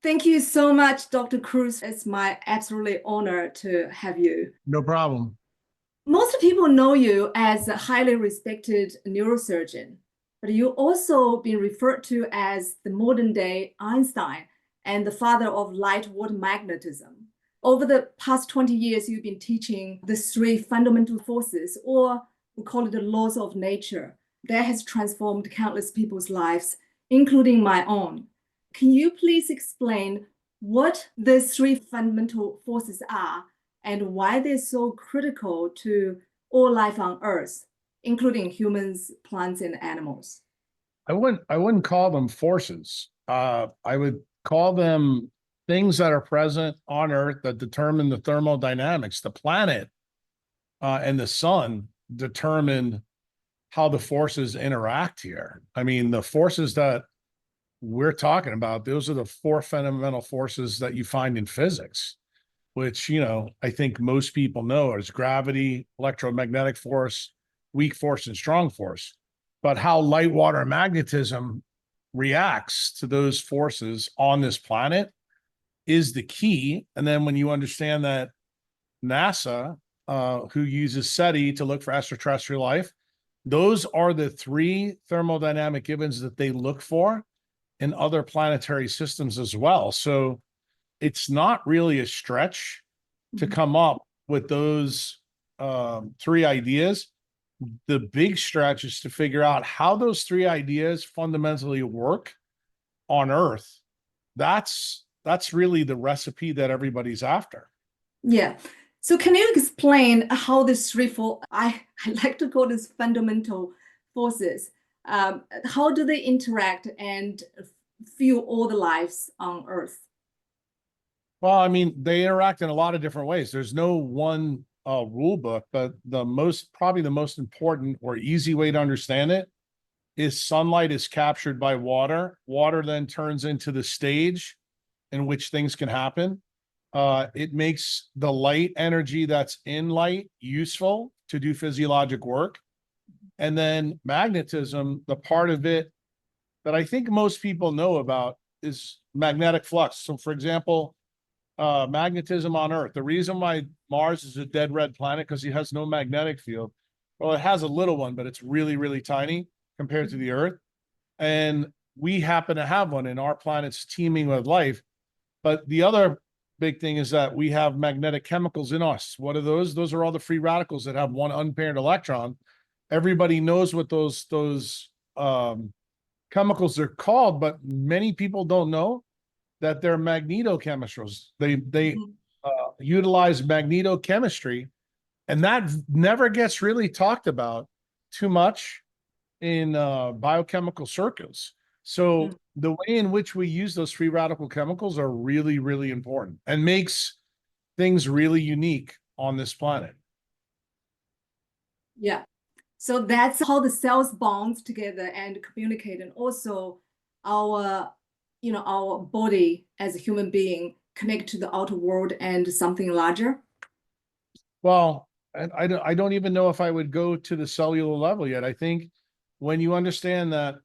Thank you so much, Dr. Kruse. It's my absolutely honor to have you. No problem. Most people know you as a highly respected neurosurgeon, but you also been referred to as the modern day Einstein and the father of light water magnetism. Over the past 20 years, you've been teaching the three fundamental forces, or we call it the laws of nature, that has transformed countless people's lives, including my own. Can you please explain what the three fundamental forces are and why they're so critical to all life on Earth, including humans, plants, and animals? I wouldn't call them forces. I would call them things that are present on Earth that determine the thermodynamics. The planet and the sun determine how the forces interact here. I mean, the forces that we're talking about, those are the four fundamental forces that you find in physics, which, I think most people know is gravity, electromagnetic force, weak force, and strong force. But how light, water, and magnetism reacts to those forces on this planet is the key. And then when you understand that NASA, who uses SETI to look for extraterrestrial life, those are the three thermodynamic givens that they look for in other planetary systems as well. So it's not really a stretch to come up with those three ideas. The big stretch is to figure out how those three ideas fundamentally work on Earth. That's really the recipe that everybody's after. Yeah. So can you explain how this threefold, I like to call this fundamental forces, how do they interact and fuel all the lives on Earth? Well, I mean, they interact in a lot of different ways. There's no one rule book, but probably the most important or easy way to understand it is sunlight is captured by water. Water then turns into the stage in which things can happen. It makes the light energy that's in light useful to do physiologic work. And then magnetism, the part of it that I think most people know about is magnetic flux. So, for example, magnetism on Earth. The reason why Mars is a dead red planet because it has no magnetic field. Well, it has a little one, but it's really, really tiny compared to the Earth. And we happen to have one, and our planet's teeming with life. But the other big thing is that we have magnetic chemicals in us. What are those? Those are all the free radicals that have one unpaired electron. Everybody knows what those chemicals are called, but many people don't know that they're magnetochemicals. They utilize magnetochemistry, and that never gets really talked about too much in biochemical circles. So the way in which we use those free radical chemicals are really, really important and makes things really unique on this planet. Yeah. So that's how the cells bond together and communicate, and also our, our body as a human being connect to the outer world and something larger. Well, I don't even know if I would go to the cellular level yet. I think when you understand that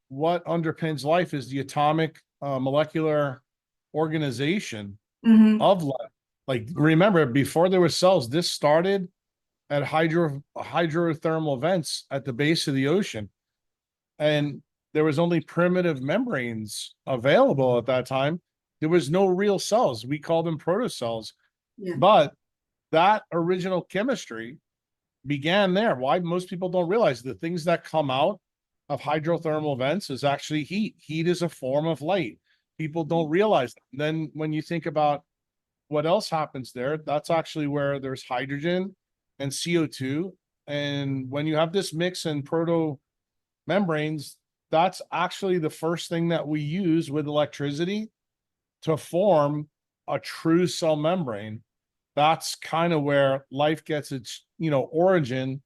what underpins life is the atomic molecular organization of life. Like, remember, before there were cells, this started at hydrothermal vents at the base of the ocean. And there was only primitive membranes available at that time. There was no real cells. We call them protocells. Yeah. But that original chemistry began there. Why most people don't realize the things that come out of hydrothermal vents is actually heat. Heat is a form of light. People don't realize that. Then when you think about what else happens there, that's actually where there's hydrogen and CO2. And when you have this mix in proto membranes, that's actually the first thing that we use with electricity to form a true cell membrane. That's kind of where life gets its, origin,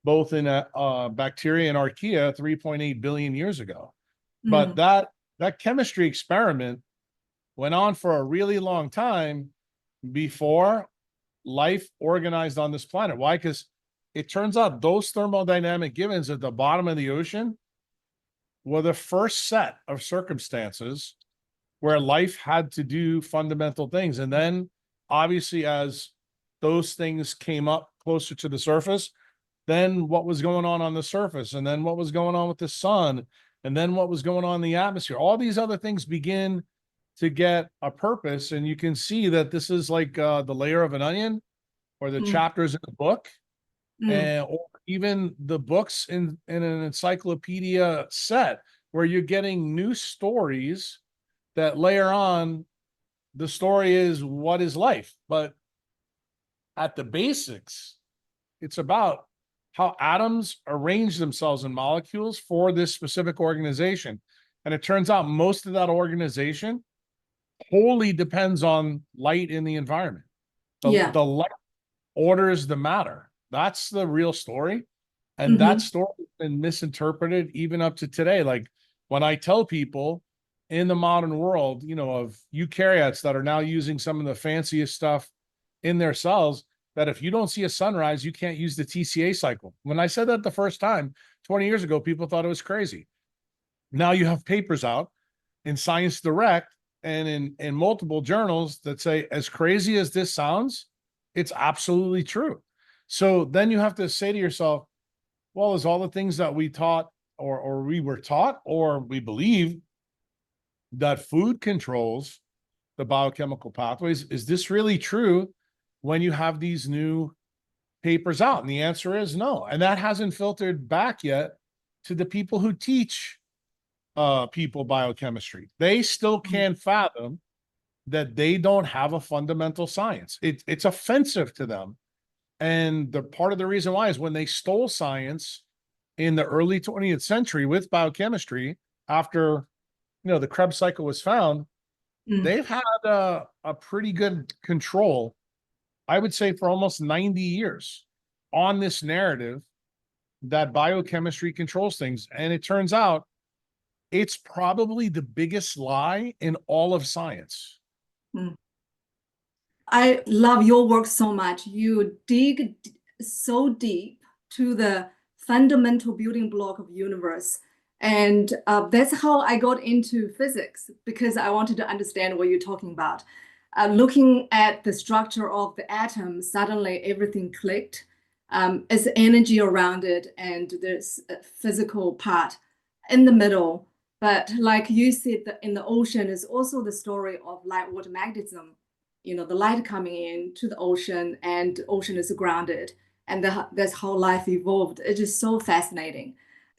both in a bacteria and archaea 3.8 billion years ago. But that chemistry experiment went on for a really long time before life organized on this planet. Why? Because it turns out those thermodynamic givens at the bottom of the ocean were the first set of circumstances where life had to do fundamental things. And then obviously as those things came up closer to the surface, then what was going on the surface, and then what was going on with the sun, and then what was going on in the atmosphere. All these other things begin to get a purpose. And you can see that this is like the layer of an onion, or the Mm, chapters in a book, mm, and or even the books in an encyclopedia set, where you're getting new stories that layer on. The story is, what is life? But at the basics, it's about how atoms arrange themselves in molecules for this specific organization. And it turns out most of that organization wholly depends on light in the environment. yeah. The light orders the matter. That's the real story. And that Mm-hmm. story has been misinterpreted even up to today. Like when I tell people in the modern world, of eukaryotes that are now using some of the fanciest stuff in their cells, that if you don't see a sunrise, you can't use the TCA cycle. When I said that the first time 20 years ago, people thought it was crazy. Now you have papers out in Science Direct and in multiple journals that say, as crazy as this sounds, it's absolutely true. So then you have to say to yourself, well, is all the things that we taught, or we were taught, or we believe that food controls the biochemical pathways, is this really true when you have these new papers out? And the answer is no. And that hasn't filtered back yet to the people who teach people biochemistry. They still can't fathom that they don't have a fundamental science. It's offensive to them. And the part of the reason why is when they stole science in the early 20th century with biochemistry, after the Krebs cycle was found, Mm. they've had a pretty good control, I would say, for almost 90 years on this narrative that biochemistry controls things. And it turns out it's probably the biggest lie in all of science. Mm. I love your work so much. You dig so deep to the fundamental building block of universe. And that's how I got into physics, because I wanted to understand what you're talking about. Looking at the structure of the atom, suddenly everything clicked. It's energy around it, and there's a physical part in the middle. But like you said, in the ocean is also the story of light water magnetism. The light coming in to the ocean, and the ocean is grounded. And that's how life evolved. It's just so fascinating.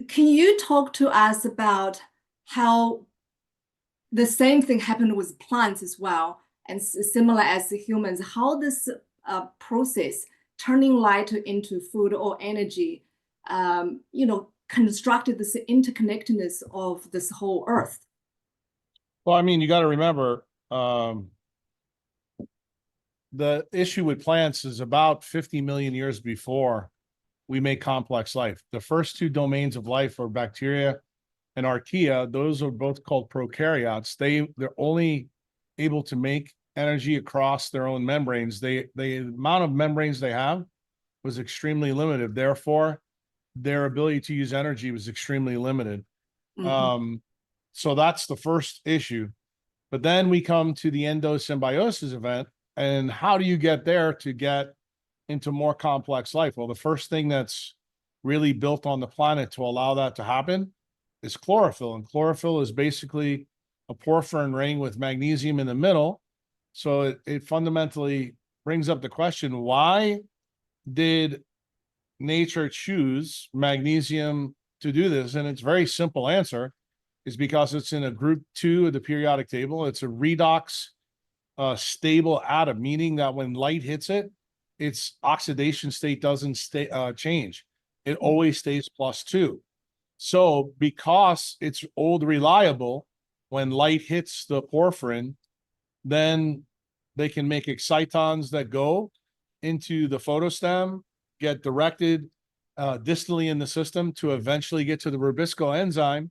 Can you talk to us about how the same thing happened with plants as well, and similar as the humans, how this process, turning light into food or energy, constructed this interconnectedness of this whole earth? Well, I mean, you got to remember, the issue with plants is about 50 million years before we make complex life. The first two domains of life are bacteria and archaea. Those are both called prokaryotes. They're only able to make energy across their own membranes. The amount of membranes they have was extremely limited. Therefore, their ability to use energy was extremely limited. Mhm. So that's the first issue. But then we come to the endosymbiosis event. And how do you get there to get into more complex life? Well, the first thing that's really built on the planet to allow that to happen is chlorophyll. And chlorophyll is basically a porphyrin ring with magnesium in the middle. So it fundamentally brings up the question, why did nature choose magnesium to do this? And it's a very simple answer, is because it's in a group 2 of the periodic table. It's a redox stable atom, meaning that when light hits it, its oxidation state doesn't change. It always stays +2. So because it's old reliable, when light hits the porphyrin, then they can make excitons that go into the photostem, get directed distally in the system to eventually get to the rubisco enzyme.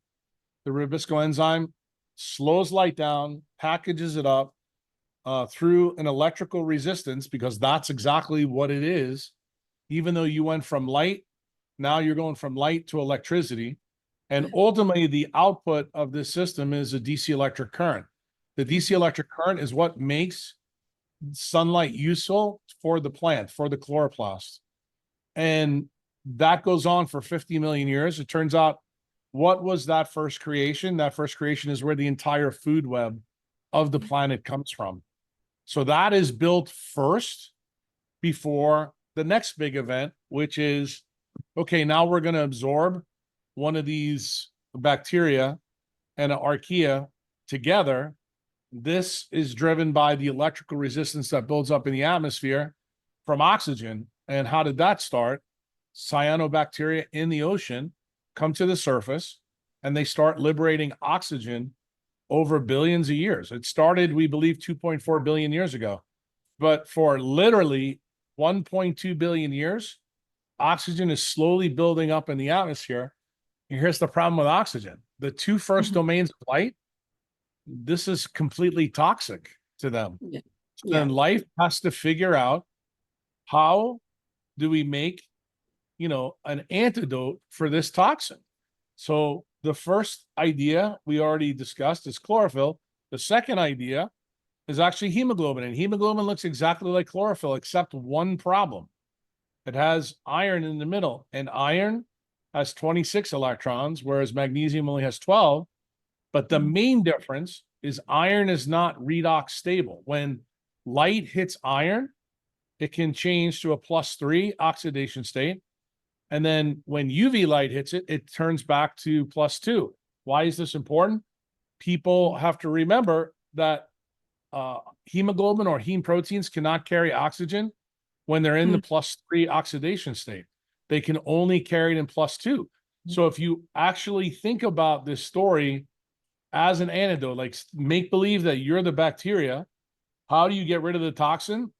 The rubisco enzyme slows light down, packages it up through an electrical resistance, because that's exactly what it is. Even though you went from light, now you're going from light to electricity. And ultimately, the output of this system is a DC electric current. The DC electric current is what makes sunlight useful for the plant, for the chloroplast. And that goes on for 50 million years. It turns out, what was that first creation? That first creation is where the entire food web of the planet comes from. So that is built first before the next big event, which is, okay, now we're going to absorb one of these bacteria and an archaea together. This is driven by the electrical resistance that builds up in the atmosphere from oxygen. And how did that start? Cyanobacteria in the ocean come to the surface and they start liberating oxygen over billions of years. It started, we believe, 2.4 billion years ago. But for literally 1.2 billion years, oxygen is slowly building up in the atmosphere. And here's the problem with oxygen. The two first domains of light, this is completely toxic to them. Yeah. Then life has to figure out, how do we make, an antidote for this toxin? So the first idea we already discussed is chlorophyll. The second idea is actually hemoglobin. And hemoglobin looks exactly like chlorophyll, except one problem. It has iron in the middle, and iron has 26 electrons, whereas magnesium only has 12. But the main difference is iron is not redox stable. When light hits iron, it can change to a +3 oxidation state. And then when UV light hits it, it turns back to +2. Why is this important? People have to remember that hemoglobin or heme proteins cannot carry oxygen when they're in the +3 oxidation state. They can only carry it in +2. So if you actually think about this story as an antidote, like make believe that you're the bacteria, how do you get rid of the toxin?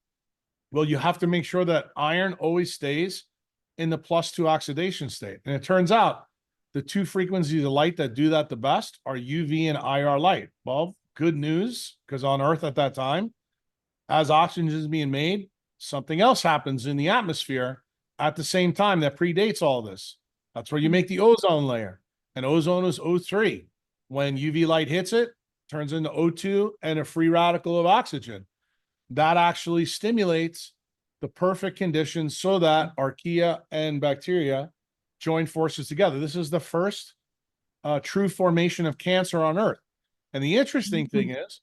Well, you have to make sure that iron always stays in the +2 oxidation state. And it turns out the two frequencies of light that do that the best are UV and IR light. Well, good news, because on Earth at that time, as oxygen is being made, something else happens in the atmosphere at the same time that predates all this. That's where you make the ozone layer. And ozone is O3. When UV light hits it, turns into O2 and a free radical of oxygen. That actually stimulates the perfect conditions so that archaea and bacteria join forces together. This is the first true formation of cancer on Earth. And the interesting thing is,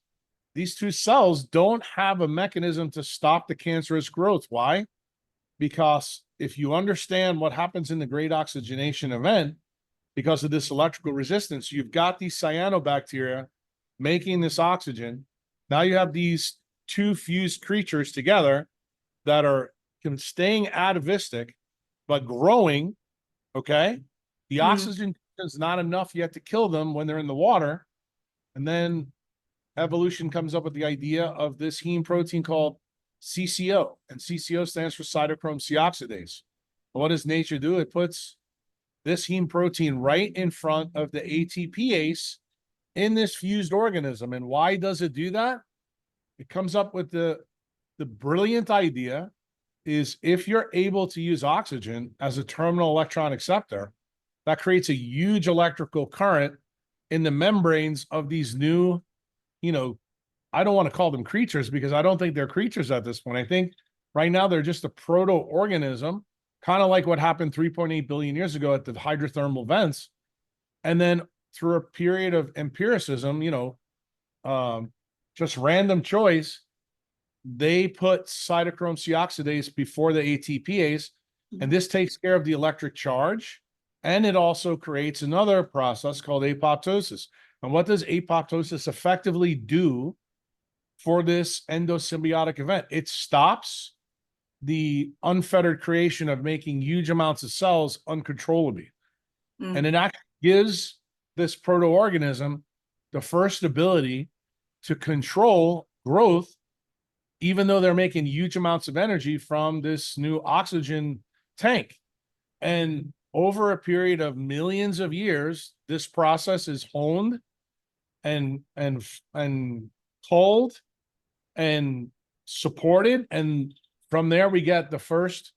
these two cells don't have a mechanism to stop the cancerous growth. Why? Because if you understand what happens in the great oxygenation event, because of this electrical resistance, you've got these cyanobacteria making this oxygen. Now you have these two fused creatures together that are staying atavistic, but growing, okay? The oxygen is not enough yet to kill them when they're in the water. And then evolution comes up with the idea of this heme protein called CCO, and CCO stands for cytochrome C oxidase. And what does nature do? It puts this heme protein right in front of the ATPase in this fused organism. And why does it do that? It comes up with the brilliant idea is, if you're able to use oxygen as a terminal electron acceptor, that creates a huge electrical current in the membranes of these new, I don't want to call them creatures because I don't think they're creatures at this point. I think right now they're just a proto-organism, kind of like what happened 3.8 billion years ago at the hydrothermal vents. And then through a period of empiricism, just random choice, they put cytochrome C oxidase before the ATPase, and this takes care of the electric charge. And it also creates another process called apoptosis. And what does apoptosis effectively do for this endosymbiotic event? It stops the unfettered creation of making huge amounts of cells uncontrollably. And it actually gives this proto-organism the first ability to control growth, even though they're making huge amounts of energy from this new oxygen tank. And over a period of millions of years, this process is honed and culled and supported. And from there, we get the first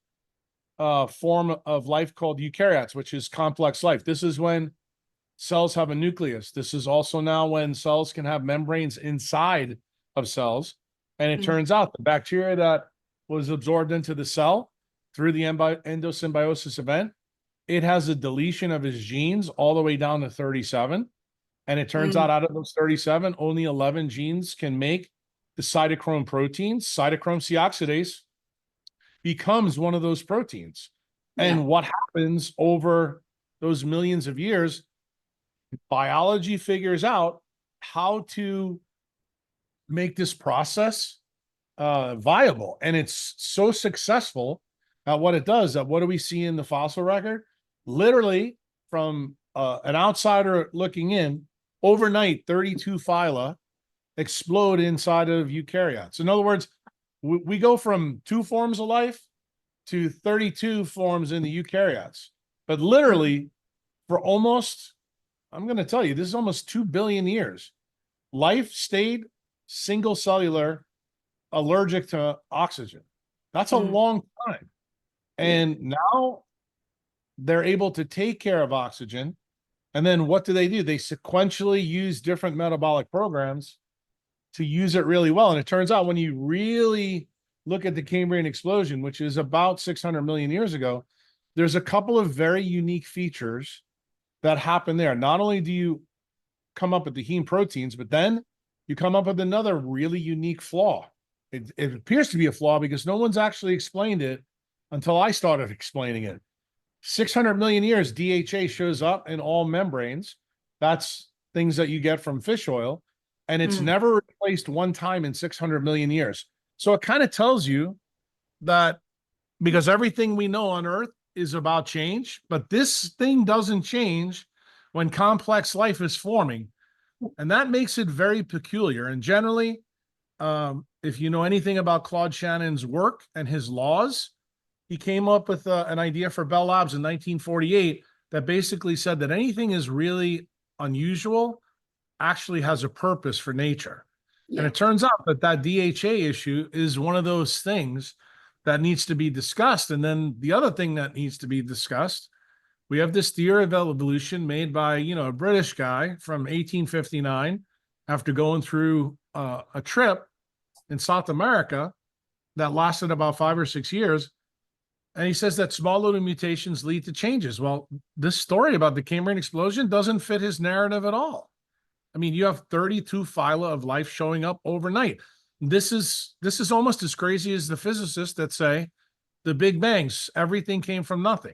form of life called eukaryotes, which is complex life. This is when cells have a nucleus. This is also now when cells can have membranes inside of cells. And it turns out the bacteria that was absorbed into the cell through the endosymbiosis event, it has a deletion of its genes all the way down to 37. And it turns out of those 37, only 11 genes can make the cytochrome proteins. Cytochrome C oxidase becomes one of those proteins. And what happens over those millions of years, biology figures out how to make this process viable. And it's so successful at what it does that what do we see in the fossil record? Literally, from an outsider looking in, overnight, 32 phyla explode inside of eukaryotes. In other words, we go from 2 forms of life to 32 forms in the eukaryotes. But literally, for almost, I'm going to tell you, this is almost 2 billion years, life stayed single cellular, allergic to oxygen. That's a long time. And now they're able to take care of oxygen. And then what do? They sequentially use different metabolic programs to use it really well. And it turns out when you really look at the Cambrian explosion, which is about 600 million years ago, there's a couple of very unique features that happen there. Not only do you come up with the heme proteins, but then you come up with another really unique flaw. It appears to be a flaw because no one's actually explained it until I started explaining it. 600 million years, DHA shows up in all membranes. That's things that you get from fish oil. And it's never replaced one time in 600 million years. So it kind of tells you that because everything we know on Earth is about change, but this thing doesn't change when complex life is forming. And that makes it very peculiar. And generally, if you know anything about Claude Shannon's work and his laws, he came up with an idea for Bell Labs in 1948 that basically said that anything is really unusual actually has a purpose for nature. And it turns out that DHA issue is one of those things that needs to be discussed. And then the other thing that needs to be discussed, we have this theory of evolution made by, a British guy from 1859 after going through a trip in South America that lasted about 5 or 6 years. And he says that small little mutations lead to changes. Well, this story about the Cambrian explosion doesn't fit his narrative at all. I mean, you have 32 phyla of life showing up overnight. This is almost as crazy as the physicists that say the Big Bangs, everything came from nothing.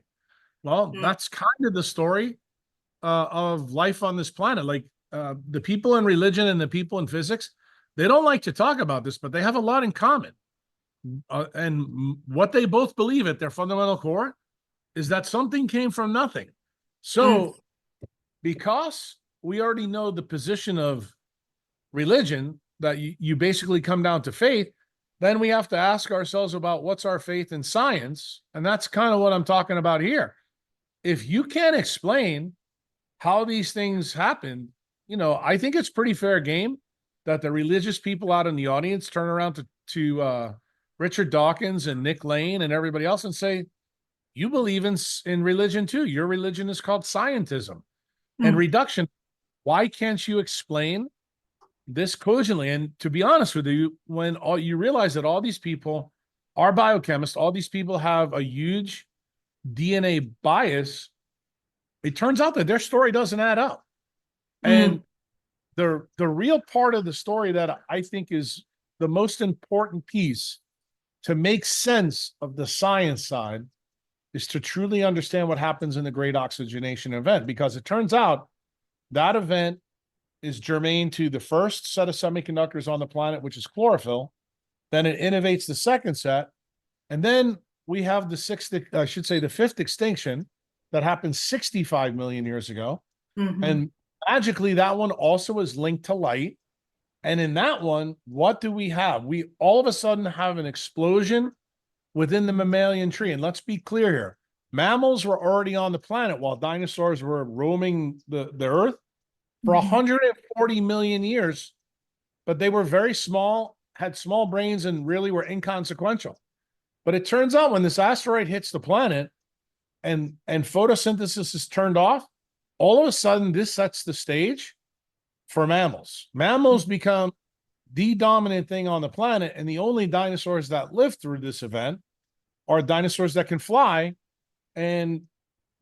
Well, that's kind of the story of life on this planet. Like the people in religion and the people in physics, they don't like to talk about this, but they have a lot in common. And what they both believe at their fundamental core is that something came from nothing. So because we already know the position of religion, that you basically come down to faith, then we have to ask ourselves about what's our faith in science. And that's kind of what I'm talking about here. If you can't explain how these things happen, I think it's pretty fair game that the religious people out in the audience turn around to Richard Dawkins and Nick Lane and everybody else and say, you believe in religion too. Your religion is called scientism and reduction. Why can't you explain this cogently? And to be honest with you, when you realize that all these people are biochemists, all these people have a huge DNA bias, it turns out that their story doesn't add up. And the real part of the story that I think is the most important piece to make sense of the science side is to truly understand what happens in the Great Oxygenation event, because it turns out that event is germane to the first set of semiconductors on the planet, which is chlorophyll. Then it innovates the second set. And then we have the fifth extinction that happened 65 million years ago. And magically, that one also is linked to light. And in that one, what do we have? We all of a sudden have an explosion within the mammalian tree. And let's be clear here. Mammals were already on the planet while dinosaurs were roaming the earth for 140 million years, but they were very small, had small brains, and really were inconsequential. But it turns out when this asteroid hits the planet and photosynthesis is turned off, all of a sudden this sets the stage for mammals. Mammals become the dominant thing on the planet, and the only dinosaurs that live through this event are dinosaurs that can fly. And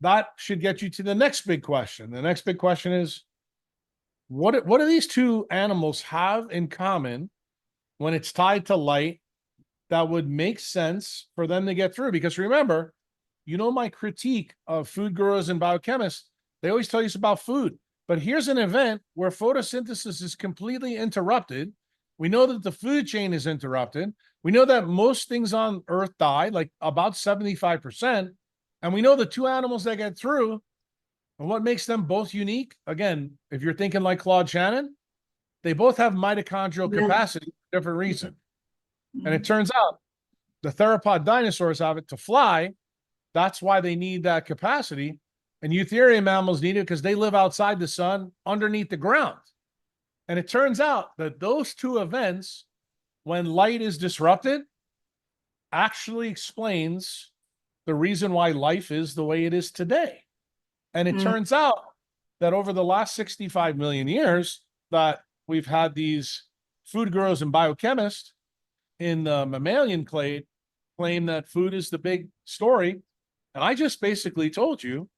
that should get you to the next big question. The next big question is, what do these two animals have in common when it's tied to light that would make sense for them to get through? Because remember, my critique of food gurus and biochemists, they always tell you it's about food. But here's an event where photosynthesis is completely interrupted. We know that the food chain is interrupted. We know that most things on Earth die, like about 75%. And we know the two animals that get through, and what makes them both unique, again, if you're thinking like Claude Shannon, they both have mitochondrial capacity for different reason. And it turns out the theropod dinosaurs have it to fly. That's why they need that capacity. And eutherian mammals need it because they live outside the sun, underneath the ground. And it turns out that those two events, when light is disrupted, actually explains the reason why life is the way it is today. And it turns out that over the last 65 million years that we've had these food gurus and biochemists in the mammalian clade claim that food is the big story. And I just basically told you,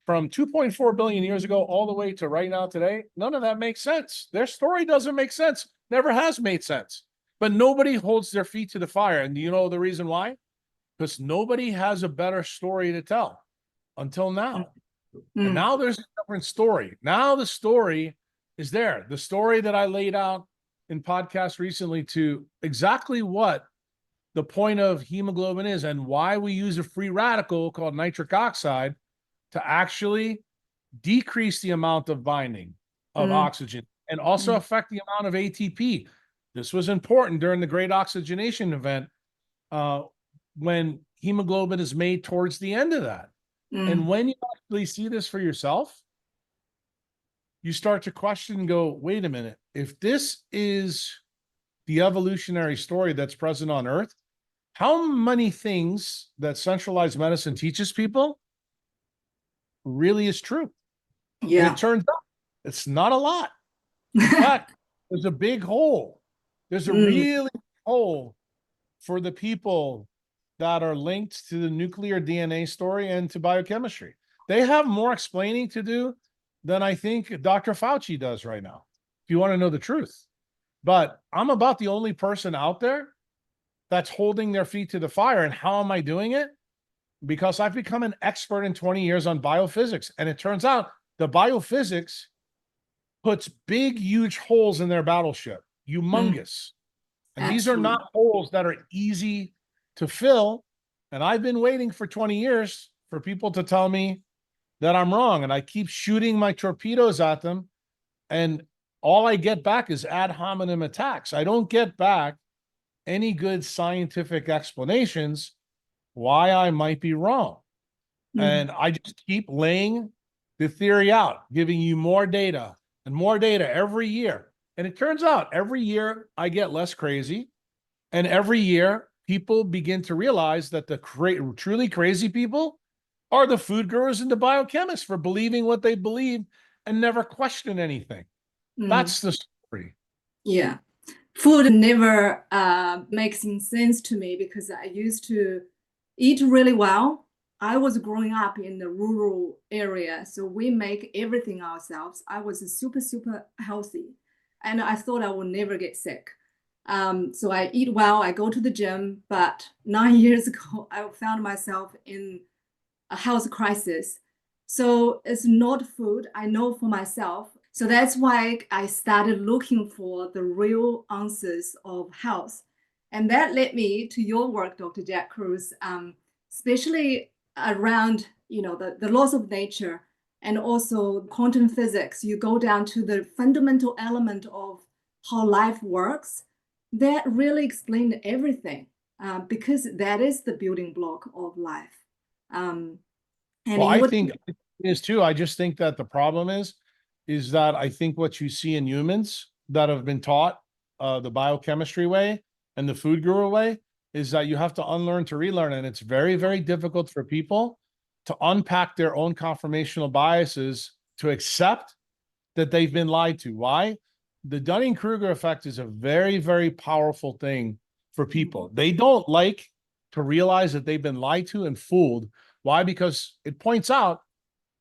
from 2.4 billion years ago all the way to right now today, none of that makes sense. Their story doesn't make sense, never has made sense. But nobody holds their feet to the fire. And do you know the reason why? Because nobody has a better story to tell until now. And now there's a different story. Now the story is there. The story that I laid out in podcast recently to exactly what the point of hemoglobin is and why we use a free radical called nitric oxide to actually decrease the amount of binding of oxygen and also affect the amount of ATP. This was important during the Great Oxygenation event when hemoglobin is made towards the end of that. And when you actually see this for yourself, you start to question and go, wait a minute, if this is the evolutionary story that's present on Earth, how many things that centralized medicine teaches people really is true? Yeah. And it turns out it's not a lot. In fact, there's a big hole. There's a really big hole for the people that are linked to the nuclear DNA story and to biochemistry. They have more explaining to do than I think Dr. Fauci does right now, if you want to know the truth. But I'm about the only person out there that's holding their feet to the fire. And how am I doing it? Because I've become an expert in 20 years on biophysics. And it turns out the biophysics puts big, huge holes in their battleship, humongous. And these are not holes that are easy to fill. And I've been waiting for 20 years for people to tell me that I'm wrong. And I keep shooting my torpedoes at them. And all I get back is ad hominem attacks. I don't get back any good scientific explanations why I might be wrong. And I just keep laying the theory out, giving you more data and more data every year. And it turns out every year I get less crazy. And every year people begin to realize that the truly crazy people are the food gurus and the biochemists for believing what they believe and never question anything. That's the story. Yeah. Food never makes sense to me because I used to eat really well. I was growing up in the rural area, so we make everything ourselves. I was super, super healthy, and I thought I would never get sick. So I eat well, I go to the gym, but 9 years ago, I found myself in a health crisis. So it's not food, I know for myself. So that's why I started looking for the real answers of health. And that led me to your work, Dr. Jack Kruse, especially around, the laws of nature and also quantum physics. You go down to the fundamental element of how life works. That really explained everything because that is the building block of life. Well, I think it is too. I just think that the problem is that I think what you see in humans that have been taught the biochemistry way and the food guru way is that you have to unlearn to relearn. And it's very, very difficult for people to unpack their own conformational biases to accept that they've been lied to. Why? The Dunning-Kruger effect is a very, very powerful thing for people. They don't like to realize that they've been lied to and fooled. Why? Because it points out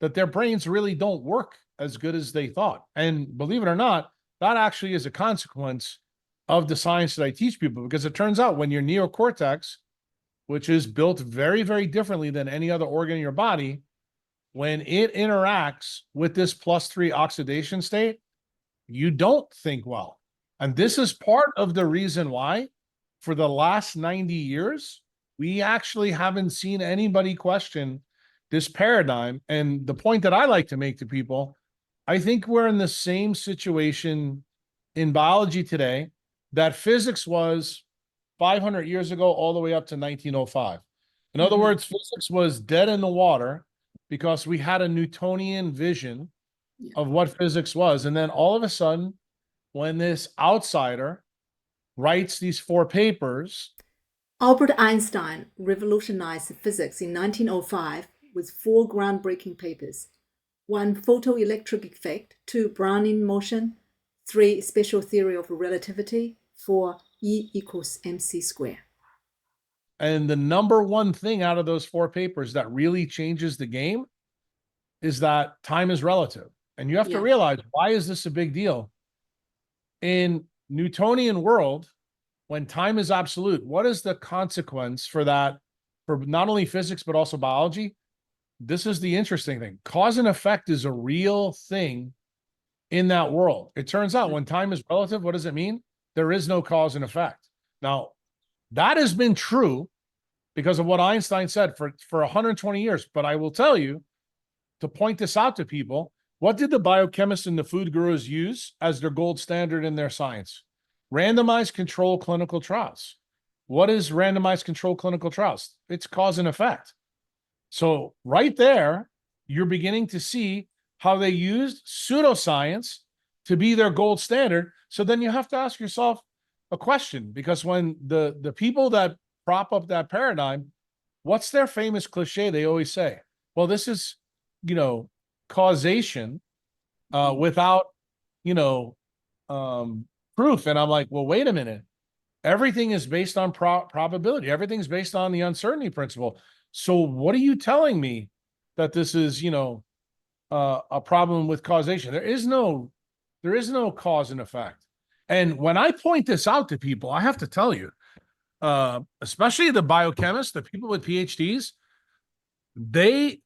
that their brains really don't work as good as they thought. And believe it or not, that actually is a consequence of the science that I teach people, because it turns out when your neocortex, which is built very, very differently than any other organ in your body, when it interacts with this +3 oxidation state, you don't think well. And this is part of the reason why for the last 90 years, we actually haven't seen anybody question this paradigm. And the point that I like to make to people, I think we're in the same situation in biology today that physics was 500 years ago, all the way up to 1905. In other words, physics was dead in the water because we had a Newtonian vision of what physics was. And then all of a sudden, when this outsider writes these 4 papers. Albert Einstein revolutionized physics in 1905 with 4 groundbreaking papers: 1, photoelectric effect; 2, Brownian motion; 3, special theory of relativity; 4, E equals mc squared. And the number one thing out of those 4 papers that really changes the game is that time is relative. And you have to realize, why is this a big deal? In Newtonian world, when time is absolute, what is the consequence for that, for not only physics, but also biology? This is the interesting thing. Cause and effect is a real thing in that world. It turns out when time is relative, what does it mean? There is no cause and effect. Now, that has been true because of what Einstein said for 120 years. But I will tell you, to point this out to people, what did the biochemists and the food gurus use as their gold standard in their science? Randomized control clinical trials. What is randomized control clinical trials? It's cause and effect. So right there, you're beginning to see how they used pseudoscience to be their gold standard. So then you have to ask yourself a question, because when the people that prop up that paradigm, what's their famous cliche they always say? Well, this is, causation without, proof. And I'm like, well, wait a minute. Everything is based on probability. Everything's based on the uncertainty principle. So what are you telling me that this is, a problem with causation? There is no cause and effect. And when I point this out to people, I have to tell you, especially the biochemists, the people with PhDs, they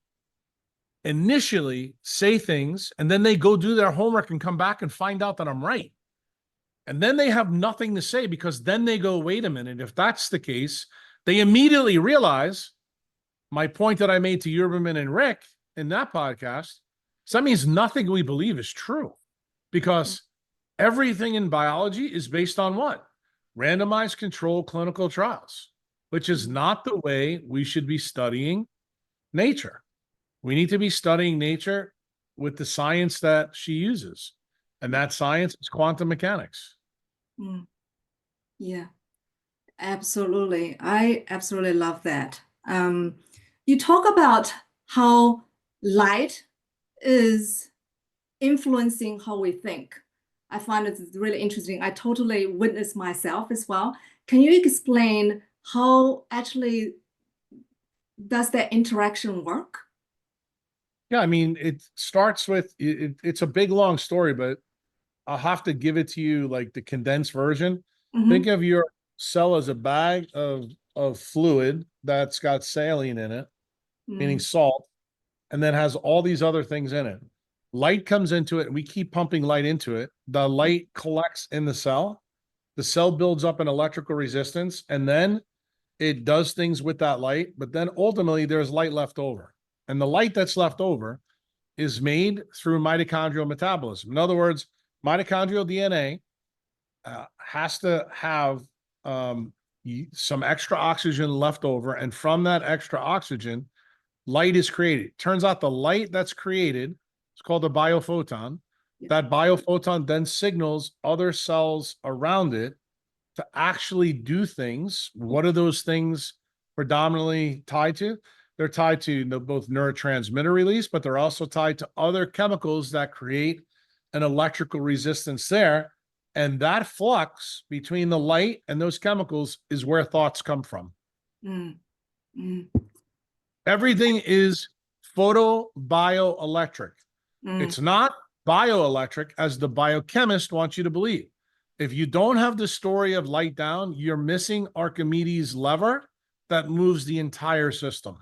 initially say things and then they go do their homework and come back and find out that I'm right. And then they have nothing to say, because then they go, wait a minute, if that's the case, they immediately realize my point that I made to Yurberman and Rick in that podcast. So that means nothing we believe is true, because everything in biology is based on what? Randomized control clinical trials, which is not the way we should be studying nature. We need to be studying nature with the science that she uses. And that science is quantum mechanics. Yeah, absolutely. I absolutely love that. You talk about how light is influencing how we think. I find it really interesting. I totally witnessed myself as well. Can you explain how actually does that interaction work? Yeah, I mean, it starts with, it's a big, long story, but I'll have to give it to you like the condensed version. Think of your cell as a bag of fluid that's got saline in it, meaning salt, and then has all these other things in it. Light comes into it, and we keep pumping light into it. The light collects in the cell builds up an electrical resistance, and then it does things with that light, but then ultimately there's light left over. And the light that's left over is made through mitochondrial metabolism. In other words, mitochondrial DNA has to have some extra oxygen left over. And from that extra oxygen, light is created. Turns out the light that's created, it's called a biophoton. That biophoton then signals other cells around it to actually do things. What are those things predominantly tied to? They're tied to both neurotransmitter release, but they're also tied to other chemicals that create an electrical resistance there. And that flux between the light and those chemicals is where thoughts come from. Mm, mm, Everything is photobioelectric. mm. It's not bioelectric as the biochemist wants you to believe. If you don't have the story of light down, you're missing Archimedes' lever that moves the entire system.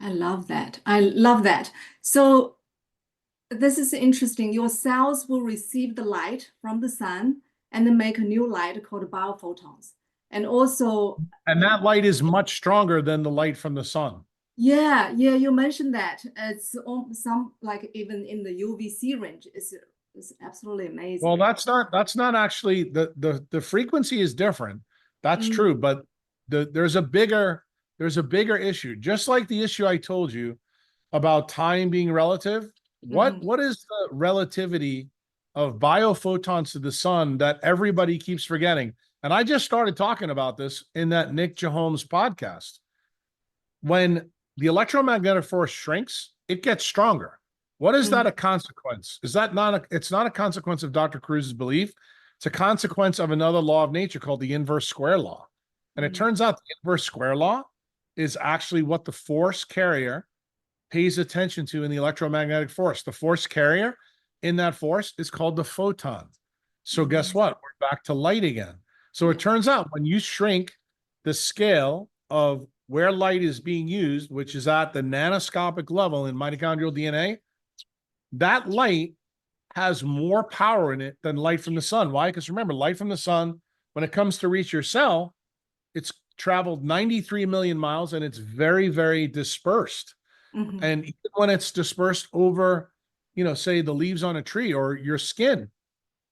I love that. I love that. So this is interesting. Your cells will receive the light from the sun and then make a new light called biophotons. And also, And that light is much stronger than the light from the sun. yeah, you mentioned that. It's some, like, even in the UVC range is absolutely amazing. Well, that's not actually the frequency is different. That's true, but there's a bigger issue. Just like the issue I told you about time being relative. What is the relativity of biophotons to the sun that everybody keeps forgetting? And I just started talking about this in that Nick Jaholmes podcast. When the electromagnetic force shrinks, it gets stronger. What is that a consequence? Is that it's not a consequence of Dr. Kruse's belief. It's a consequence of another law of nature called the inverse square law. And it turns out the inverse square law is actually what the force carrier pays attention to in the electromagnetic force. The force carrier in that force is called the photon. So guess what? We're back to light again. So it turns out when you shrink the scale of where light is being used, which is at the nanoscopic level in mitochondrial DNA, that light has more power in it than light from the sun. Why? Because remember, light from the sun, when it comes to reach your cell, it's traveled 93 million miles and it's very, very dispersed. And even when it's dispersed over, say the leaves on a tree or your skin,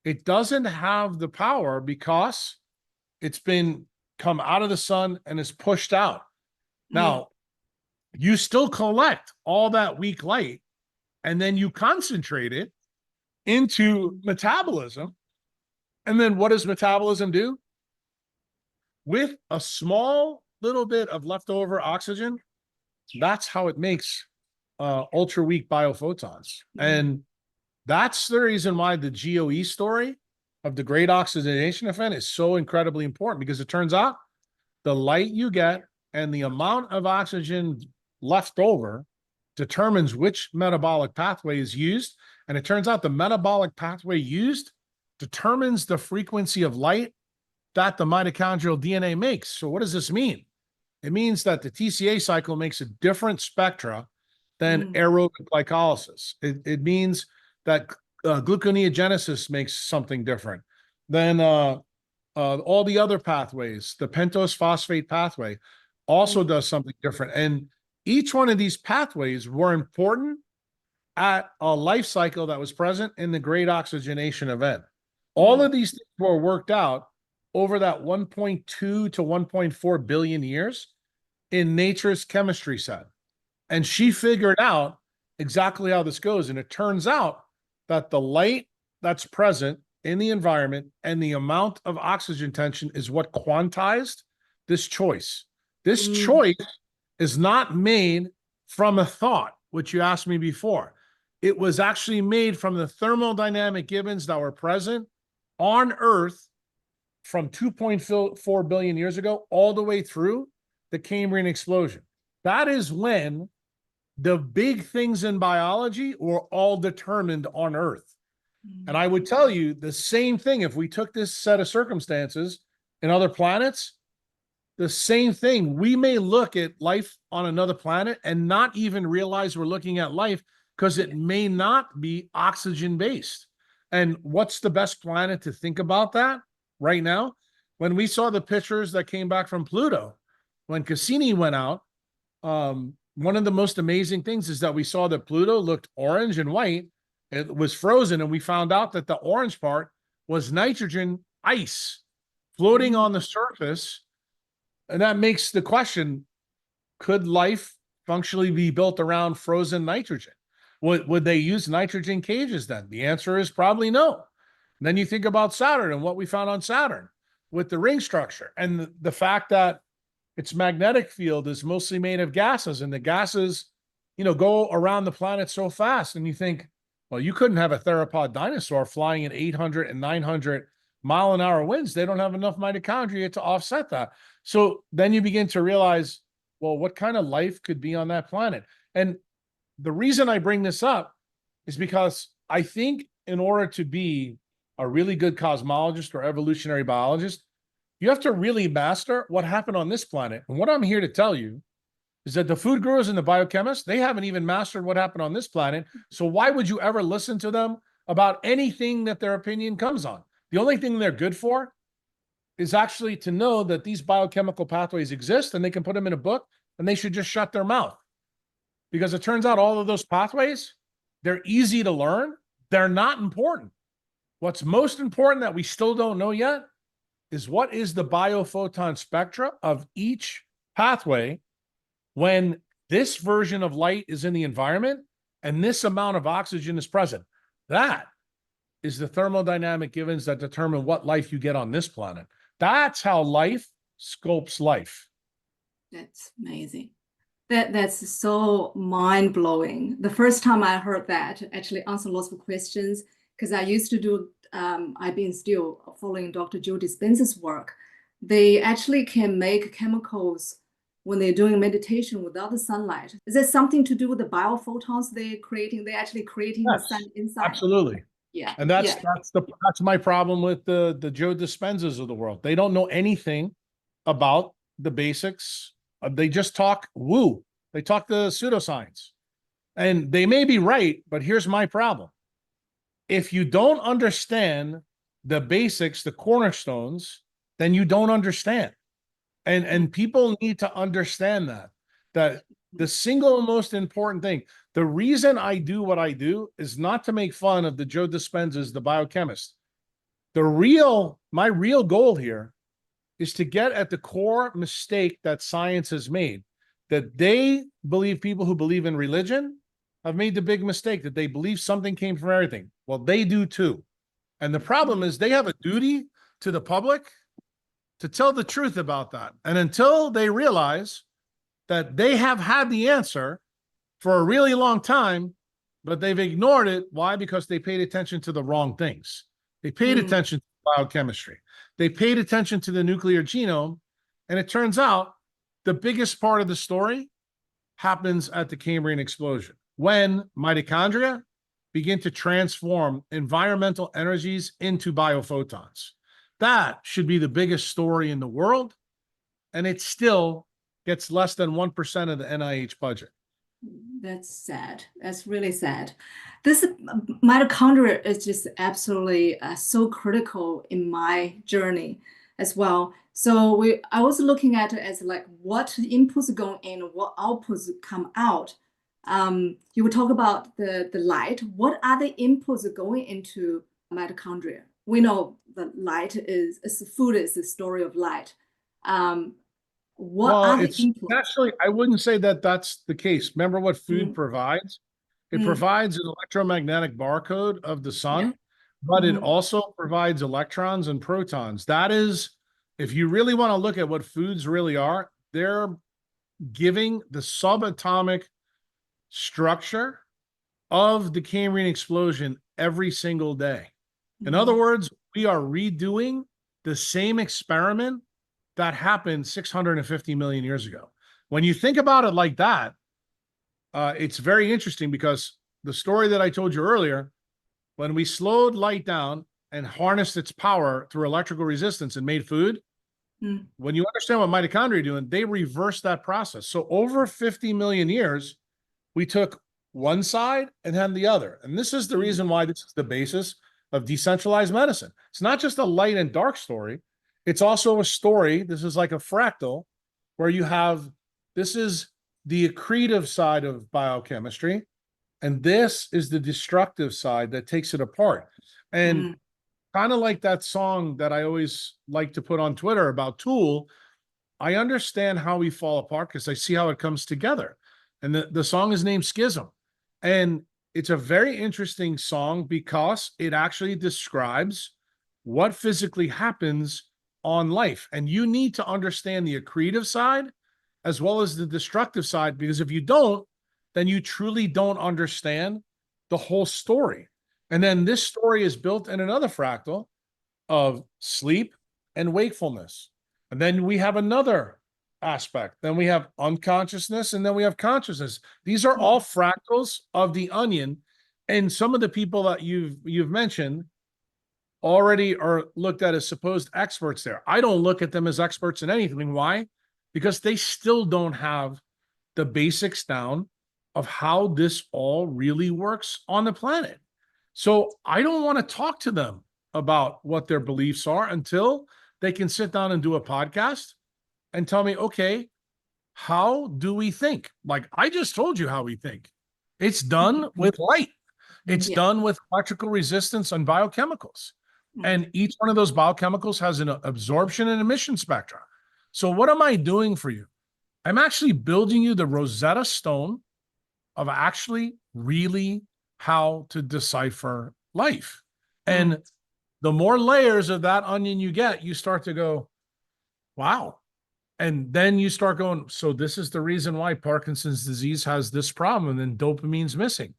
it doesn't have the power because it's been come out of the sun and is pushed out. Now, you still collect all that weak light and then you concentrate it into metabolism. And then what does metabolism do? With a small little bit of leftover oxygen, that's how it makes ultra weak biophotons. And that's the reason why the GOE story of the great oxygenation event is so incredibly important, because it turns out the light you get and the amount of oxygen left over determines which metabolic pathway is used. And it turns out the metabolic pathway used determines the frequency of light that the mitochondrial DNA makes. So what does this mean? It means that the TCA cycle makes a different spectra than aerobic glycolysis. It means that gluconeogenesis makes something different than all the other pathways. The pentose phosphate pathway also does something different. And each one of these pathways were important at a life cycle that was present in the great oxygenation event. All of these things were worked out over that 1.2 to 1.4 billion years in nature's chemistry set. And she figured out exactly how this goes. And it turns out that the light that's present in the environment and the amount of oxygen tension is what quantized this choice. This choice is not made from a thought, which you asked me before. It was actually made from the thermodynamic givens that were present on Earth from 2.4 billion years ago all the way through the Cambrian explosion. That is when the big things in biology were all determined on Earth. And I would tell you the same thing if we took this set of circumstances in other planets, the same thing. We may look at life on another planet and not even realize we're looking at life because it may not be oxygen-based. And what's the best planet to think about that right now? When we saw the pictures that came back from Pluto, when Cassini went out, one of the most amazing things is that we saw that Pluto looked orange and white. It was frozen, and we found out that the orange part was nitrogen ice floating on the surface. And that makes the question, could life functionally be built around frozen nitrogen? Would they use nitrogen cages then? The answer is probably no. And then you think about Saturn and what we found on Saturn with the ring structure and the fact that its magnetic field is mostly made of gases, and the gases, go around the planet so fast. And you think, well, you couldn't have a theropod dinosaur flying at 800 and 900 mile an hour winds. They don't have enough mitochondria to offset that. So then you begin to realize, well, what kind of life could be on that planet? And the reason I bring this up is because I think in order to be a really good cosmologist or evolutionary biologist, you have to really master what happened on this planet. And what I'm here to tell you is that the food growers and the biochemists, they haven't even mastered what happened on this planet. So why would you ever listen to them about anything that their opinion comes on? The only thing they're good for is actually to know that these biochemical pathways exist and they can put them in a book, and they should just shut their mouth. Because it turns out all of those pathways, they're easy to learn. They're not important. What's most important that we still don't know yet is what is the biophoton spectra of each pathway when this version of light is in the environment and this amount of oxygen is present. That is the thermodynamic givens that determine what life you get on this planet. That's how life sculpts life. That's amazing. That's so mind-blowing. The first time I heard that actually answered lots of questions, because I used to do, I've been still following Dr. Joe Dispenza's work. They actually can make chemicals when they're doing meditation without the sunlight. Is there something to do with the biophotons they're creating? They're actually creating the sun inside? Absolutely. Yeah. And that's my problem with the Joe Dispenzas of the world. They don't know anything about the basics. They just talk woo. They talk the pseudoscience. And they may be right, but here's my problem. If you don't understand the basics, the cornerstones, then you don't understand. And people need to understand that the single most important thing, the reason I do what I do is not to make fun of the Joe Dispenzas, the biochemist. My real goal here is to get at the core mistake that science has made, that they believe people who believe in religion have made the big mistake that they believe something came from everything. Well, they do too. And the problem is they have a duty to the public to tell the truth about that. And until they realize that they have had the answer for a really long time, but they've ignored it. Why? Because they paid attention to the wrong things. They paid attention to biochemistry. They paid attention to the nuclear genome. And it turns out the biggest part of the story happens at the Cambrian explosion, when mitochondria begin to transform environmental energies into biophotons. That should be the biggest story in the world. And it still gets less than 1% of the NIH budget. That's sad. That's really sad. This mitochondria is just absolutely so critical in my journey as well. So I was looking at it as like what inputs go in, what outputs come out. You would talk about the light. What are the inputs going into mitochondria? We know the light is food is the story of light. What are the inputs? Actually, I wouldn't say that that's the case. Remember what food provides? It provides an electromagnetic barcode of the sun, but it also provides electrons and protons. That is, if you really want to look at what foods really are, they're giving the subatomic structure of the Cambrian explosion every single day. In other words, we are redoing the same experiment that happened 650 million years ago. When you think about it like that, it's very interesting, because the story that I told you earlier, when we slowed light down and harnessed its power through electrical resistance and made food, when you understand what mitochondria are doing, they reverse that process. So over 50 million years, we took one side and then the other. And this is the reason why this is the basis of decentralized medicine. It's not just a light and dark story. It's also a story. This is like a fractal where you have, this is the accretive side of biochemistry, and this is the destructive side that takes it apart. And kind of like that song that I always like to put on Twitter about Tool, I understand how we fall apart because I see how it comes together. And the song is named Schism. And it's a very interesting song because it actually describes what physically happens on life. And you need to understand the accretive side as well as the destructive side, because if you don't, then you truly don't understand the whole story. And then this story is built in another fractal of sleep and wakefulness. And then we have another aspect. Then we have unconsciousness, and then we have consciousness. These are all fractals of the onion. And some of the people that you've mentioned already are looked at as supposed experts there. I don't look at them as experts in anything. Why? Because they still don't have the basics down of how this all really works on the planet. So I don't want to talk to them about what their beliefs are until they can sit down and do a podcast and tell me, okay, how do we think? Like I just told you how we think. It's done with light. It's done with electrical resistance and biochemicals. And each one of those biochemicals has an absorption and emission spectra. So what am I doing for you? I'm actually building you the Rosetta Stone of actually really how to decipher life. And the more layers of that onion you get, you start to go, wow. And then you start going, so this is the reason why Parkinson's disease has this problem, and then dopamine's missing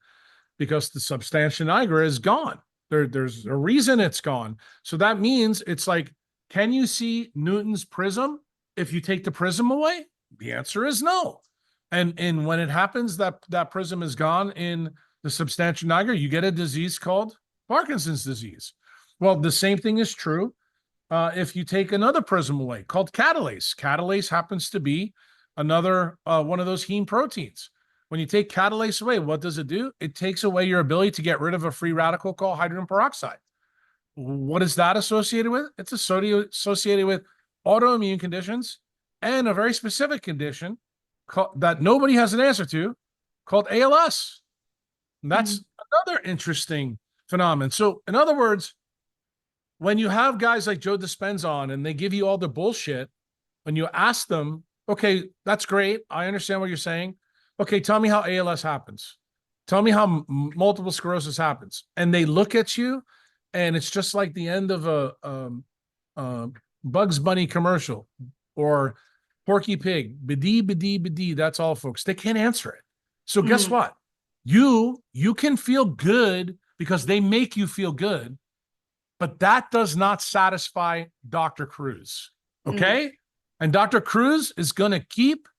because the substantia nigra is gone. There's a reason it's gone. So that means it's like, can you see Newton's prism if you take the prism away? The answer is no. And when it happens that prism is gone in the substantia nigra, you get a disease called Parkinson's disease. Well, the same thing is true if you take another prism away called catalase. Catalase happens to be another one of those heme proteins. When you take catalase away, what does it do? It takes away your ability to get rid of a free radical called hydrogen peroxide. What is that associated with? It's associated with autoimmune conditions and a very specific condition that nobody has an answer to called ALS. And that's another interesting phenomenon. So in other words, when you have guys like Joe Dispenza on and they give you all the bullshit, when you ask them, okay, that's great. I understand what you're saying. Okay, tell me how ALS happens. Tell me how multiple sclerosis happens. And they look at you and it's just like the end of a Bugs Bunny commercial or Porky Pig, bidee, bidee, bidee. That's all, folks. They can't answer it. So guess what? You can feel good because they make you feel good, but that does not satisfy Dr. Kruse. Okay? And Dr. Kruse is going to keep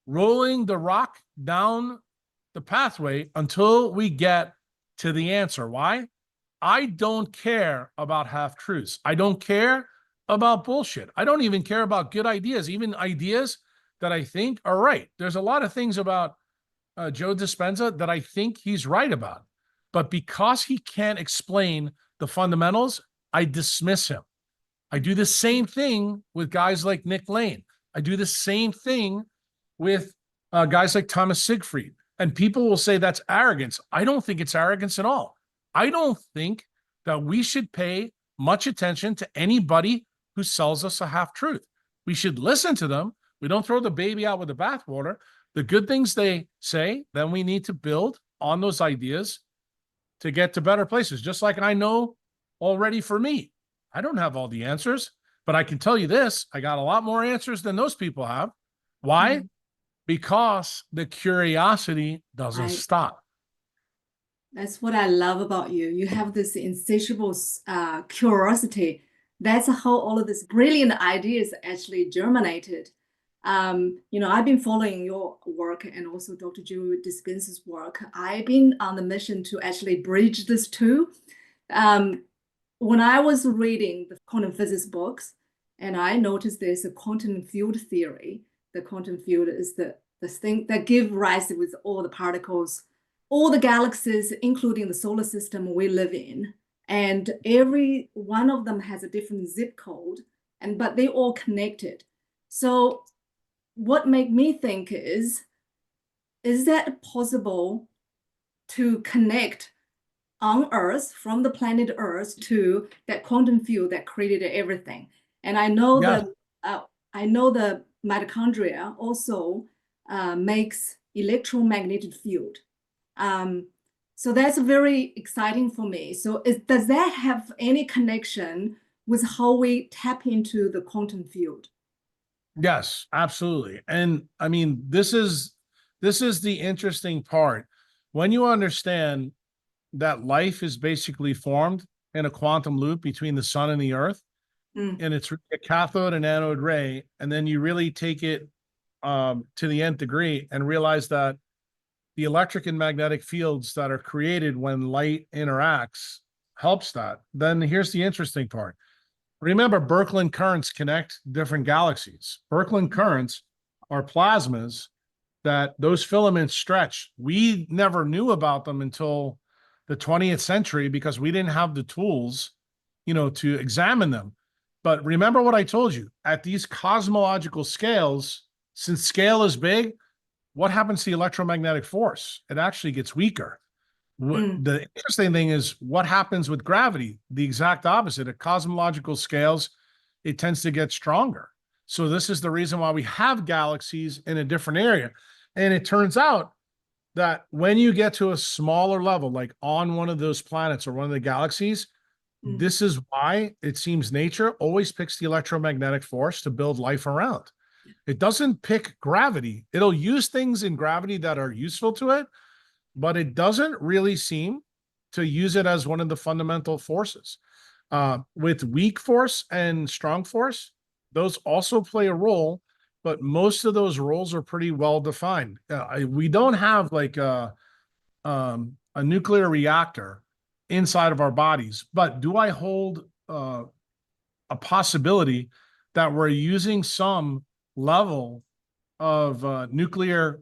rolling the rock down the pathway until we get to the answer. Why? I don't care about half-truths. I don't care about bullshit. I don't even care about good ideas, even ideas that I think are right. There's a lot of things about Joe Dispenza that I think he's right about. But because he can't explain the fundamentals, I dismiss him. I do the same thing with guys like Nick Lane. I do the same thing with guys like Thomas Siegfried. And people will say that's arrogance. I don't think it's arrogance at all. I don't think that we should pay much attention to anybody who sells us a half-truth. We should listen to them. We don't throw the baby out with the bathwater. The good things they say, then we need to build on those ideas to get to better places. Just like I know already for me, I don't have all the answers, but I can tell you this, I got a lot more answers than those people have. Why? Because the curiosity doesn't stop. That's what I love about you. You have this insatiable curiosity. That's how all of these brilliant ideas actually germinated. I've been following your work and also Dr. Joe Dispenza's work. I've been on the mission to actually bridge this two. When I was reading the quantum physics books, and I noticed there's a quantum field theory. The quantum field is the thing that give rise with all the particles, all the galaxies, including the solar system we live in. And every one of them has a different zip code, but they all connected. So what made me think is that possible to connect on Earth, from the planet Earth to that quantum field that created everything? And I know the mitochondria also makes electromagnetic field. So that's very exciting for me. So does that have any connection with how we tap into the quantum field. Yes, absolutely. And I mean, this is the interesting part. When you understand that life is basically formed in a quantum loop between the sun and the earth, and it's a cathode and anode ray, and then you really take it to the nth degree and realize that the electric and magnetic fields that are created when light interacts helps that. Then here's the interesting part. Remember, Birkeland currents connect different galaxies. Birkeland currents are plasmas that those filaments stretch. We never knew about them until the 20th century because we didn't have the tools, to examine them. But remember what I told you, at these cosmological scales, since scale is big, what happens to the electromagnetic force? It actually gets weaker. The interesting thing is what happens with gravity, the exact opposite. At cosmological scales, it tends to get stronger. So this is the reason why we have galaxies in a different area. And it turns out that when you get to a smaller level, like on one of those planets or one of the galaxies, this is why it seems nature always picks the electromagnetic force to build life around. It doesn't pick gravity. It'll use things in gravity that are useful to it, but it doesn't really seem to use it as one of the fundamental forces. With weak force and strong force, those also play a role, but most of those roles are pretty well defined. We don't have like a nuclear reactor inside of our bodies, but do I hold a possibility that we're using some level of nuclear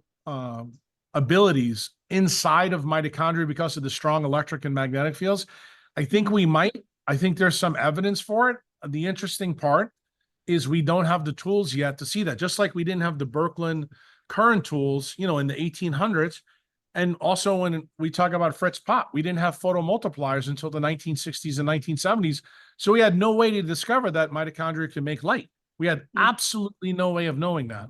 abilities inside of mitochondria because of the strong electric and magnetic fields? I think we might. I think there's some evidence for it. The interesting part is we don't have the tools yet to see that. Just like we didn't have the Birkeland current tools, in the 1800s. And also when we talk about Fritz Pop, we didn't have photomultipliers until the 1960s and 1970s. So we had no way to discover that mitochondria can make light. We had absolutely no way of knowing that.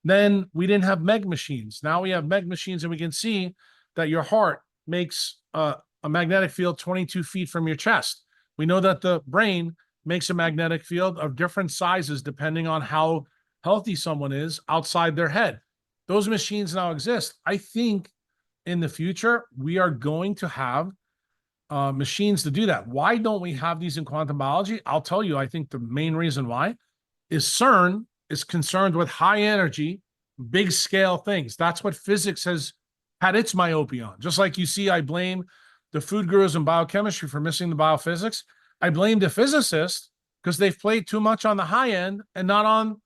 Then we didn't have Meg machines. Now we have Meg machines, and we can see that your heart makes a magnetic field 22 feet from your chest. We know that the brain makes a magnetic field of different sizes depending on how healthy someone is outside their head. Those machines now exist. I think in the future, we are going to have machines to do that. Why don't we have these in quantum biology? I'll tell you, I think the main reason why is CERN is concerned with high energy, big scale things. That's what physics has had its myopia on. Just like you see, I blame the food gurus in biochemistry for missing the biophysics. I blame the physicists because they've played too much on the high end and not on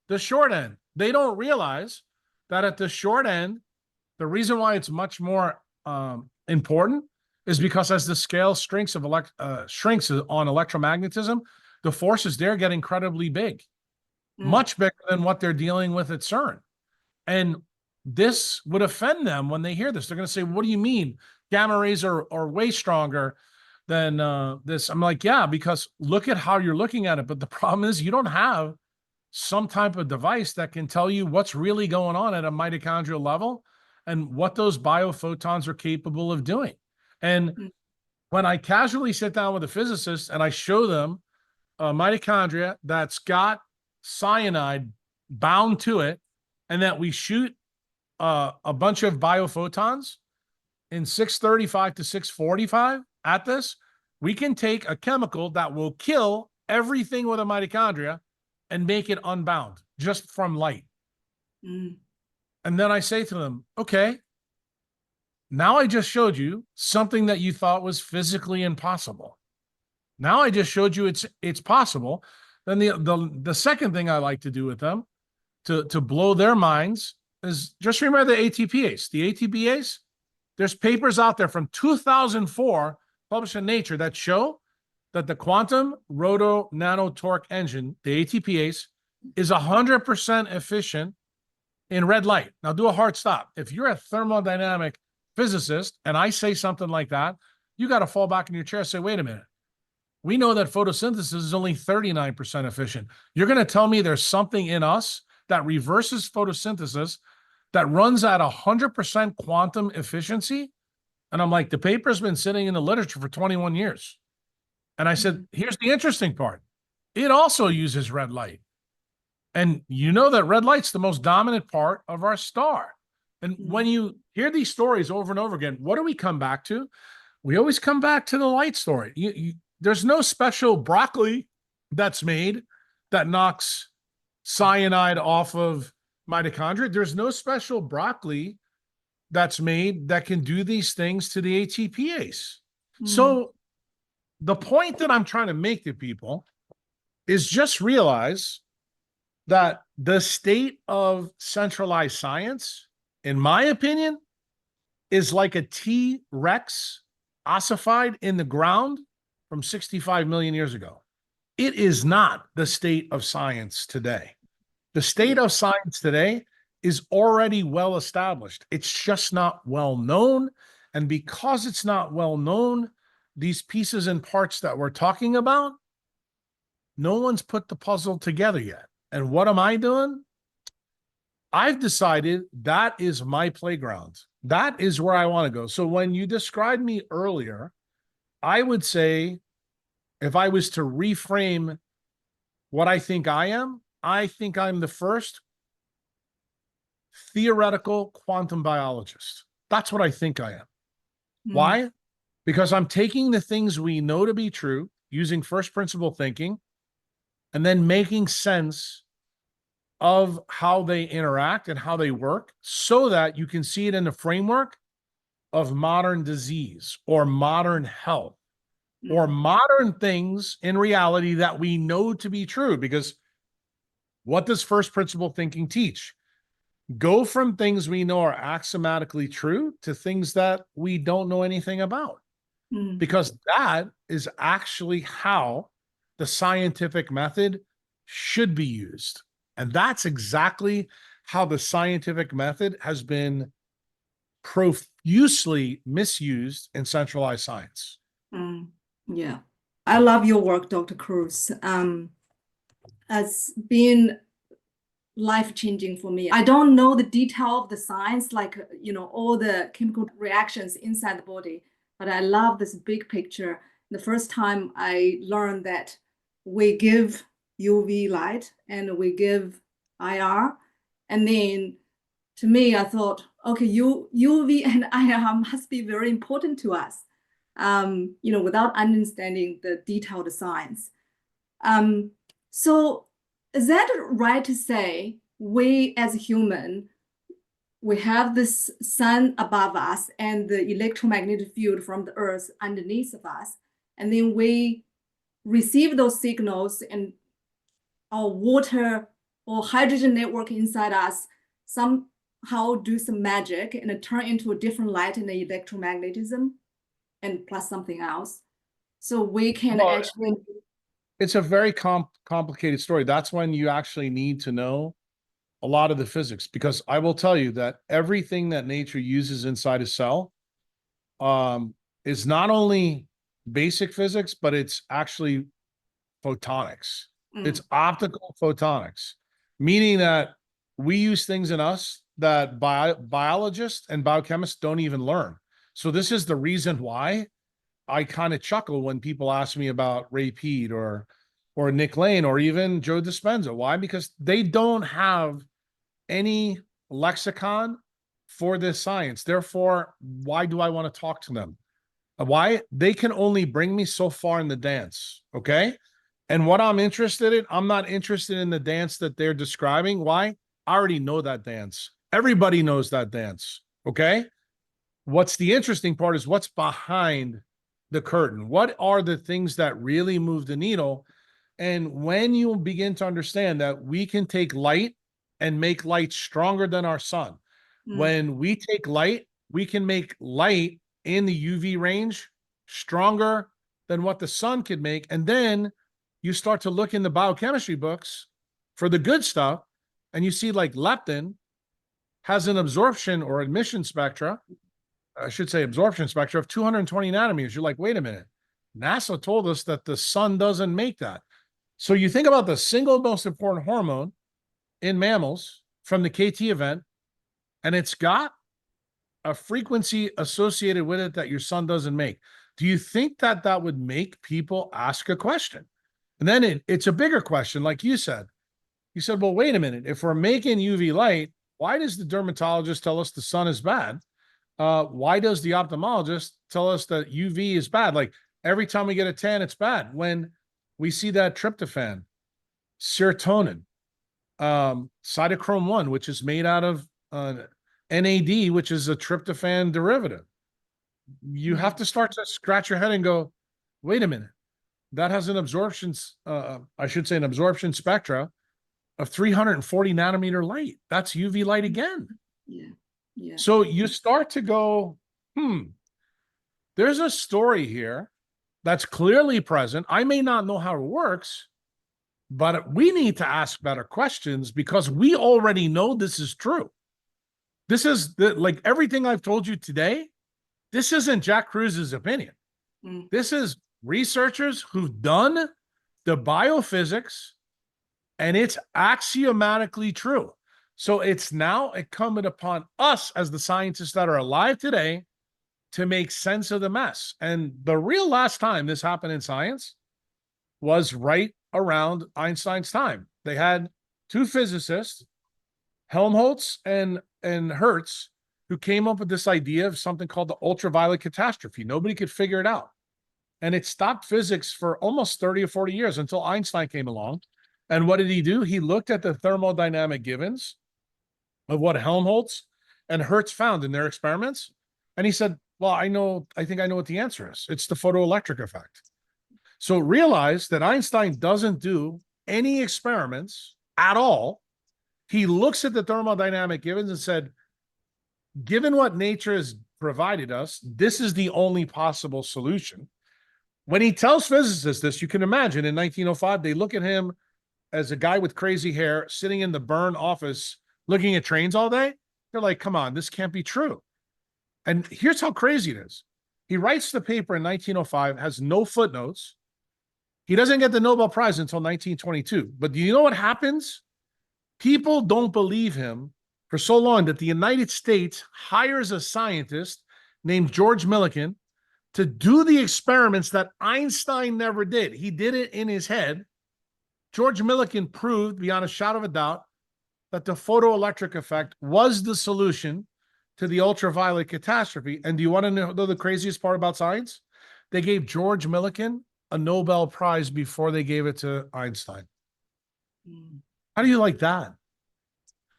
the short end. They don't realize that at the short end, the reason why it's much more important is because as the scale shrinks on electromagnetism, the forces there get incredibly big, much bigger than what they're dealing with at CERN. And this would offend them when they hear this. They're going to say, what do you mean? Gamma rays are way stronger than this. I'm like, yeah, because look at how you're looking at it. But the problem is you don't have some type of device that can tell you what's really going on at a mitochondrial level and what those biophotons are capable of doing. And when I casually sit down with a physicist and I show them a mitochondria that's got cyanide bound to it, and that we shoot a bunch of biophotons in 635 to 645 at this, we can take a chemical that will kill everything with a mitochondria and make it unbound just from light. And then I say to them, okay, now I just showed you something that you thought was physically impossible. Now I just showed you it's possible. Then the second thing I like to do with them to blow their minds is just remember the ATPase. The ATPase, there's papers out there from 2004 published in Nature that show that the quantum roto nano torque engine, the ATPase, is 100% efficient in red light. Now do a hard stop. If you're a thermodynamic physicist and I say something like that, you got to fall back in your chair and say, wait a minute. We know that photosynthesis is only 39% efficient. You're going to tell me there's something in us that reverses photosynthesis that runs at 100% quantum efficiency? And I'm like, the paper's been sitting in the literature for 21 years. And I said, here's the interesting part. it also uses red light. And you know that red light's the most dominant part of our star. And when you hear these stories over and over again, what do we come back to? We always come back to the light story. There's no special broccoli that's made that knocks cyanide off of mitochondria. There's no special broccoli that's made that can do these things to the ATPase. So the point that I'm trying to make to people is just realize that the state of centralized science, in my opinion, is like a T-Rex ossified in the ground from 65 million years ago. It is not the state of science today. The state of science today is already well established. It's just not well known. And because it's not well known, these pieces and parts that we're talking about, no one's put the puzzle together yet. And what am I doing? I've decided that is my playground. That is where I want to go. So when you described me earlier, I would say, if I was to reframe what I think I'm the first theoretical quantum biologist. That's what I think I am. Why? Because I'm taking the things we know to be true, using first principle thinking, and then making sense of how they interact and how they work so that you can see it in the framework of modern disease or modern health or modern things in reality that we know to be true. Because what does first principle thinking teach? Go from things we know are axiomatically true to things that we don't know anything about. Because that is actually how the scientific method should be used. And that's exactly how the scientific method has been profusely misused in centralized science. Yeah. I love your work, Dr. Kruse. It's been life-changing for me. I don't know the detail of the science, like, all the chemical reactions inside the body, but I love this big picture. The first time I learned that we give UV light and we give IR, and then to me, I thought, okay, UV and IR must be very important to us, without understanding the detailed science. So is that right to say we as a human, we have this sun above us and the electromagnetic field from the earth underneath of us, and then we receive those signals and our water or hydrogen network inside us somehow do some magic and turn into a different light in the electromagnetism and plus something else. So we can actually... It's a very complicated story. That's when you actually need to know a lot of the physics, because I will tell you that everything that nature uses inside a cell is not only basic physics, but it's actually photonics. It's optical photonics, meaning that we use things in us that biologists and biochemists don't even learn. So this is the reason why I kind of chuckle when people ask me about Ray Peat or Nick Lane or even Joe Dispenza. Why? Because they don't have any lexicon for this science. Therefore, why do I want to talk to them? Why? They can only bring me so far in the dance, okay? And what I'm interested in, I'm not interested in the dance that they're describing. Why? I already know that dance. Everybody knows that dance, okay? What's the interesting part is what's behind the curtain. What are the things that really move the needle? And when you begin to understand that we can take light and make light stronger than our sun, when we take light, we can make light in the UV range stronger than what the sun could make. And then you start to look in the biochemistry books for the good stuff, and you see like leptin has an absorption or emission spectra, I should say absorption spectra of 220 nanometers. You're like, wait a minute. NASA told us that the sun doesn't make that. So you think about the single most important hormone in mammals from the KT event, and it's got a frequency associated with it that your sun doesn't make. Do you think that that would make people ask a question? And then it's a bigger question, like you said. You said, well, wait a minute. If we're making UV light, why does the dermatologist tell us the sun is bad? Why does the ophthalmologist tell us that UV is bad? Like every time we get a tan, it's bad. When we see that tryptophan, serotonin, cytochrome 1, which is made out of NAD, which is a tryptophan derivative. You have to start to scratch your head and go, wait a minute. That has an absorption, I should say an absorption spectra of 340 nanometer light. That's UV light again. Yeah. Yeah. So you start to go, there's a story here that's clearly present. I may not know how it works, but we need to ask better questions because we already know this is true. This is like everything I've told you today. This isn't Jack Kruse's opinion. This is researchers who've done the biophysics, and it's axiomatically true. So it's now incumbent upon us as the scientists that are alive today to make sense of the mess. And the real last time this happened in science was right around Einstein's time. They had two physicists, Helmholtz and Hertz, who came up with this idea of something called the ultraviolet catastrophe. Nobody could figure it out. And it stopped physics for almost 30 or 40 years until Einstein came along. And what did he do? He looked at the thermodynamic givens of what Helmholtz and Hertz found in their experiments. And he said, well, I think I know what the answer is. It's the photoelectric effect. So realize that Einstein doesn't do any experiments at all. He looks at the thermodynamic givens and said, given what nature has provided us, this is the only possible solution. When he tells physicists this, you can imagine in 1905, they look at him as a guy with crazy hair sitting in the Bern office looking at trains all day. They're like, come on, this can't be true. And here's how crazy it is. He writes the paper in 1905, has no footnotes. He doesn't get the Nobel Prize until 1922. But do you know what happens? People don't believe him for so long that the United States hires a scientist named George Millikan to do the experiments that Einstein never did. He did it in his head. George Millikan proved beyond a shadow of a doubt that the photoelectric effect was the solution to the ultraviolet catastrophe. And do you want to know the craziest part about science? They gave George Millikan a Nobel Prize before they gave it to Einstein. How do you like that?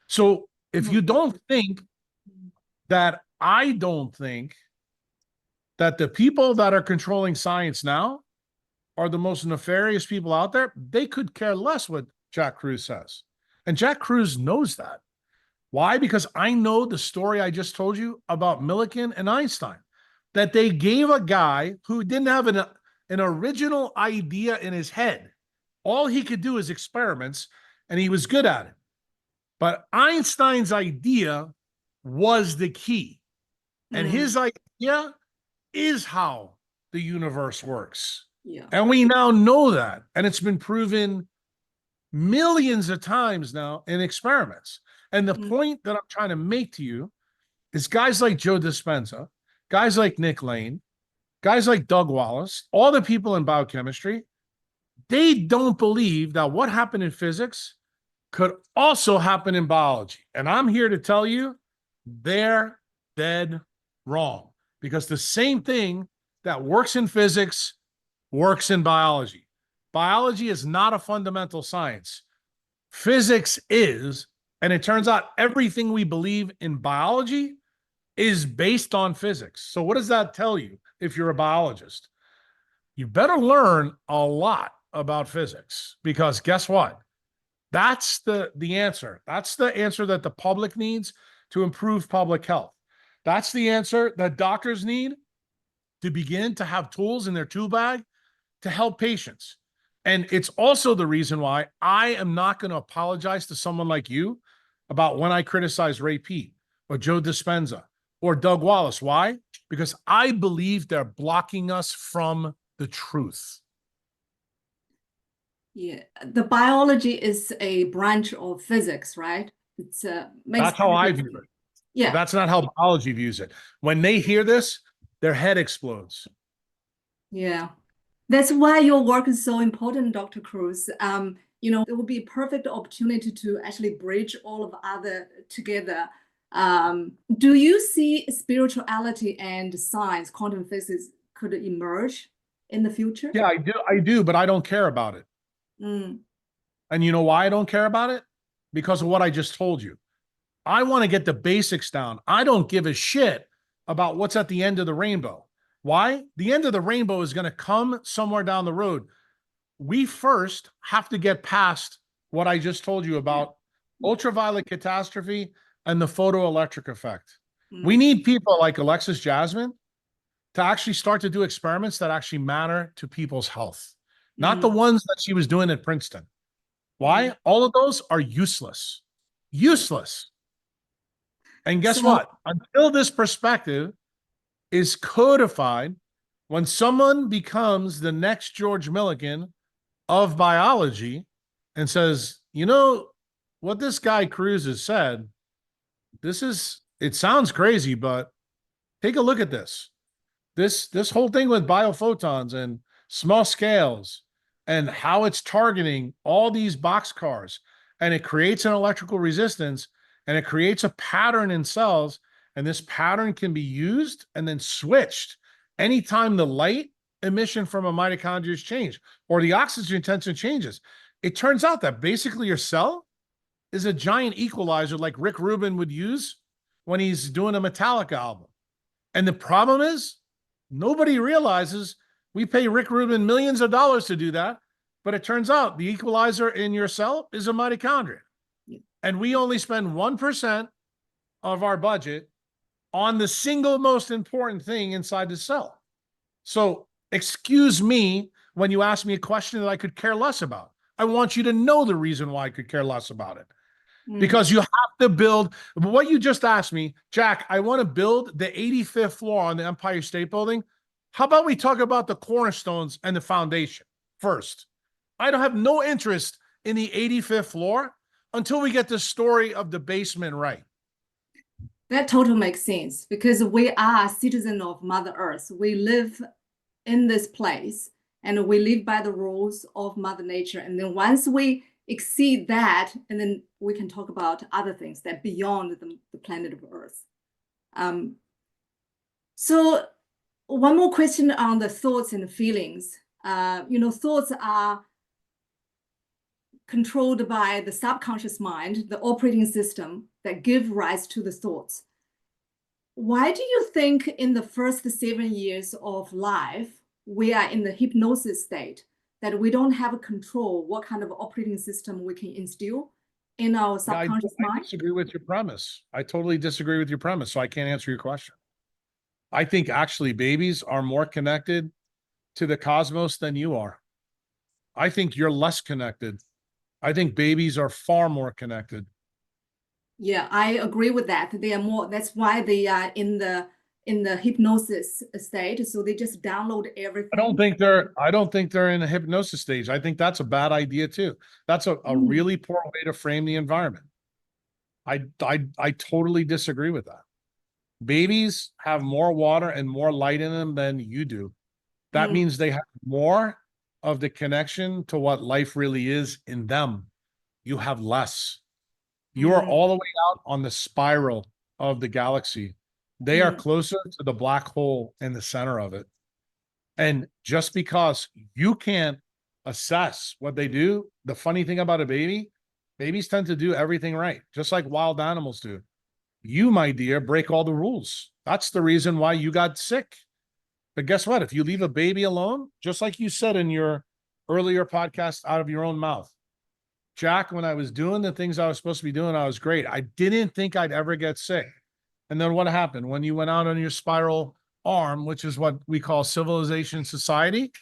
So if you don't think that I don't think that the people that are controlling science now are the most nefarious people out there, they could care less what Jack Kruse says. And Jack Kruse knows that. Why? Because I know the story I just told you about Millikan and Einstein, that they gave a guy who didn't have an original idea in his head. All he could do is experiments, and he was good at it. But Einstein's idea was the key. And his idea is how the universe works. Yeah. And we now know that. And it's been proven millions of times now in experiments. And the point that I'm trying to make to you is guys like Joe Dispenza, guys like Nick Lane, guys like Doug Wallace, all the people in biochemistry, they don't believe that what happened in physics could also happen in biology. And I'm here to tell you they're dead wrong, because the same thing that works in physics works in biology. Biology is not a fundamental science. Physics is, and it turns out everything we believe in biology is based on physics. So what does that tell you if you're a biologist? You better learn a lot about physics, because guess what? That's the answer. That's the answer that the public needs to improve public health. That's the answer that doctors need to begin to have tools in their tool bag to help patients. And it's also the reason why I am not going to apologize to someone like you about when I criticize Ray Peat or Joe Dispenza or Doug Wallace. Why? Because I believe they're blocking us from the truth. Yeah, the biology is a branch of physics, right? It's That's how I view it. Yeah, That's not how biology views it. When they hear this, their head explodes. yeah. That's why your work is so important, Dr. Kruse. You know, it would be a perfect opportunity to actually bridge all of other together. Do you see spirituality and science, quantum physics, could emerge in the future? Yeah, I do, but I don't care about it. Mm, And you know why I don't care about it? Because of what I just told you. I want to get the basics down. I don't give a shit about what's at the end of the rainbow. Why? The end of the rainbow is going to come somewhere down the road. We first have to get past what I just told you about ultraviolet catastrophe and the photoelectric effect. We need people like Alexis Jasmine to actually start to do experiments that actually matter to people's health, not the ones that she was doing at Princeton. Why? All of those are useless. Useless. And guess what? Until this perspective is codified, when someone becomes the next George Milligan of biology and says, you know, what this guy Kruse has said, it sounds crazy, but take a look at this. This whole thing with biophotons and small scales and how it's targeting all these boxcars, and it creates an electrical resistance, and it creates a pattern in cells, and this pattern can be used and then switched anytime the light emission from a mitochondria is changed or the oxygen tension changes. It turns out that basically your cell is a giant equalizer like Rick Rubin would use when he's doing a Metallica album. And the problem is, nobody realizes we pay Rick Rubin millions of dollars to do that, but it turns out the equalizer in your cell is a mitochondria. And we only spend 1% of our budget on the single most important thing inside the cell. So excuse me when you ask me a question that I could care less about. I want you to know the reason why I could care less about it. Because you have to build what you just asked me, Jack. I want to build the 85th floor on the Empire State Building. How about we talk about the cornerstones and the foundation first? I don't have no interest in the 85th floor until we get the story of the basement right. That totally makes sense because we are citizens of Mother Earth. We live in this place and we live by the rules of Mother Nature. And then once we exceed that, and then we can talk about other things that beyond the planet of Earth. So one more question on the thoughts and feelings. You know, thoughts are controlled by the subconscious mind, the operating system that give rise to the thoughts. Why do you think in the first 7 years of life, we are in the hypnosis state, that we don't have a control what kind of operating system we can instill in our subconscious mind? I disagree with your premise. I totally disagree with your premise, so I can't answer your question. I think actually babies are more connected to the cosmos than you are. I think you're less connected. I think babies are far more connected. Yeah, I agree with that. They are more, that's why they are in the hypnosis state. So they just download everything. I don't think they're in a hypnosis stage. I think that's a bad idea too. That's a really poor way to frame the environment. I totally disagree with that. Babies have more water and more light in them than you do. That means they have more of the connection to what life really is in them. You have less. You are all the way out on the spiral of the galaxy. They are closer to the black hole in the center of it. And just because you can't assess what they do, the funny thing about a baby, babies tend to do everything right, just like wild animals do. You, my dear, break all the rules. That's the reason why you got sick. But guess what? If you leave a baby alone, just like you said in your earlier podcast out of your own mouth, Jack, when I was doing the things I was supposed to be doing, I was great. I didn't think I'd ever get sick. And then what happened? When you went out on your spiral arm, which is what we call civilization society,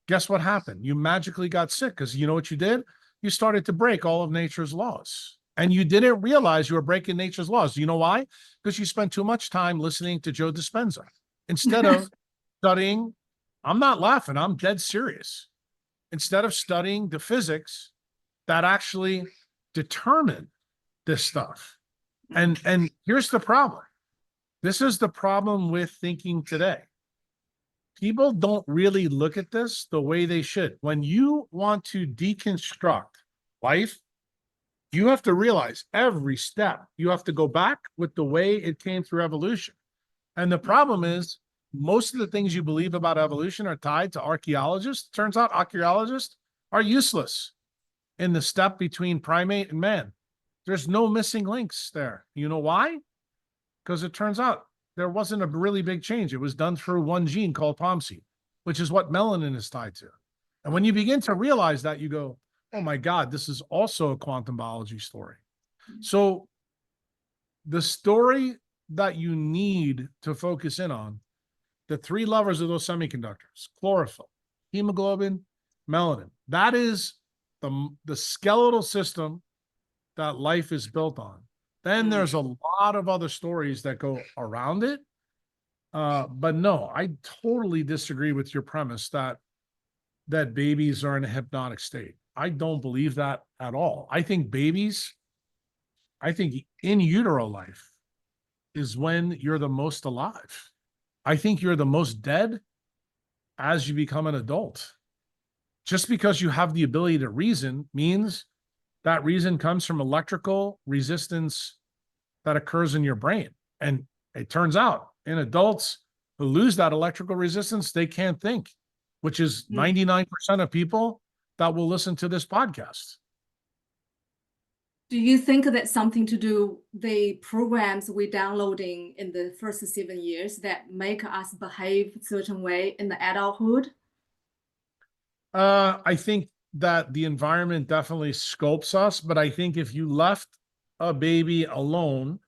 guess what happened? You magically got sick because you know what you did? You started to break all of nature's laws. And you didn't realize you were breaking nature's laws. Do you know why? Because you spent too much time listening to Joe Dispenza instead of studying. I'm not laughing. I'm dead serious. Instead of studying the physics that actually determine this stuff. And here's the problem. This is the problem with thinking today. people don't really look at this the way they should. When you want to deconstruct life, you have to realize every step, you have to go back with the way it came through evolution. And the problem is, most of the things you believe about evolution are tied to archaeologists. Turns out archaeologists are useless in the step between primate and man. There's no missing links there. You know why? Because it turns out there wasn't a really big change. It was done through one gene called POMC, which is what melanin is tied to. And when you begin to realize that, you go, oh my God, this is also a quantum biology story. So the story that you need to focus in on, the three levers of those semiconductors: chlorophyll, hemoglobin, melanin. That is the skeletal system that life is built on. Then there's a lot of other stories that go around it. But no, I totally disagree with your premise that babies are in a hypnotic state. I don't believe that at all. I think in utero life is when you're the most alive. I think you're the most dead as you become an adult. Just because you have the ability to reason means that reason comes from electrical resistance that occurs in your brain. And it turns out in adults who lose that electrical resistance, they can't think, which is 99% of people that will listen to this podcast. Do you think that's something to do the programs we're downloading in the first 7 years that make us behave a certain way in the adulthood? I think that the environment definitely sculpts us, but I think if you left a baby alone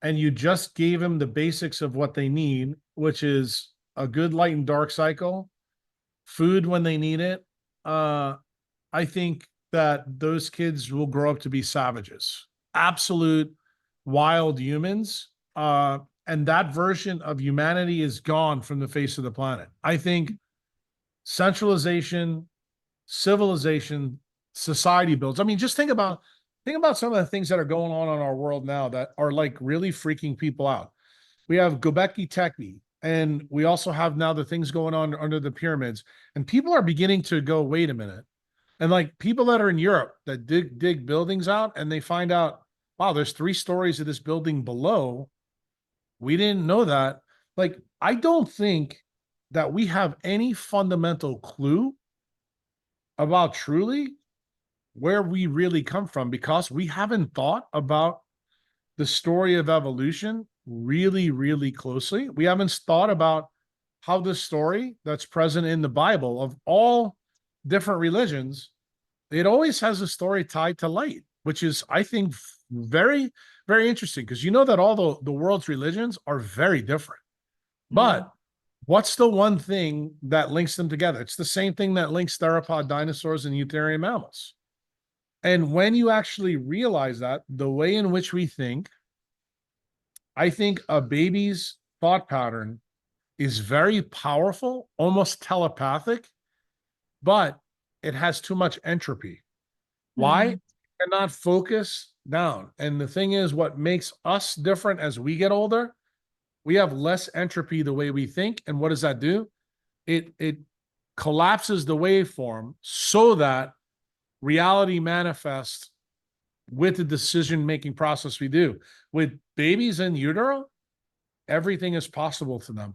and you just gave him the basics of what they need, which is a good light and dark cycle, food when they need it, I think that those kids will grow up to be savages, absolute wild humans. And that version of humanity is gone from the face of the planet. I think centralization, civilization, society builds. I mean, just think about some of the things that are going on in our world now that are like really freaking people out. We have Göbekli Tepe, and we also have now the things going on under the pyramids, and people are beginning to go, wait a minute. And like people that are in Europe that dig buildings out, and they find out, wow, there's 3 stories of this building below. We didn't know that. Like, I don't think that we have any fundamental clue about truly where we really come from, because we haven't thought about the story of evolution really, really closely. We haven't thought about how the story that's present in the Bible of all different religions, it always has a story tied to light, which is, I think, very, very interesting, because you know that all the world's religions are very different. But what's the one thing that links them together? It's the same thing that links theropod dinosaurs and eutherian mammals. And when you actually realize that, the way in which we think, I think a baby's thought pattern is very powerful, almost telepathic, but it has too much entropy. Why? It cannot focus down. And the thing is, what makes us different as we get older, we have less entropy the way we think. And what does that do? It collapses the waveform so that reality manifests with the decision-making process we do. With babies in utero, everything is possible to them.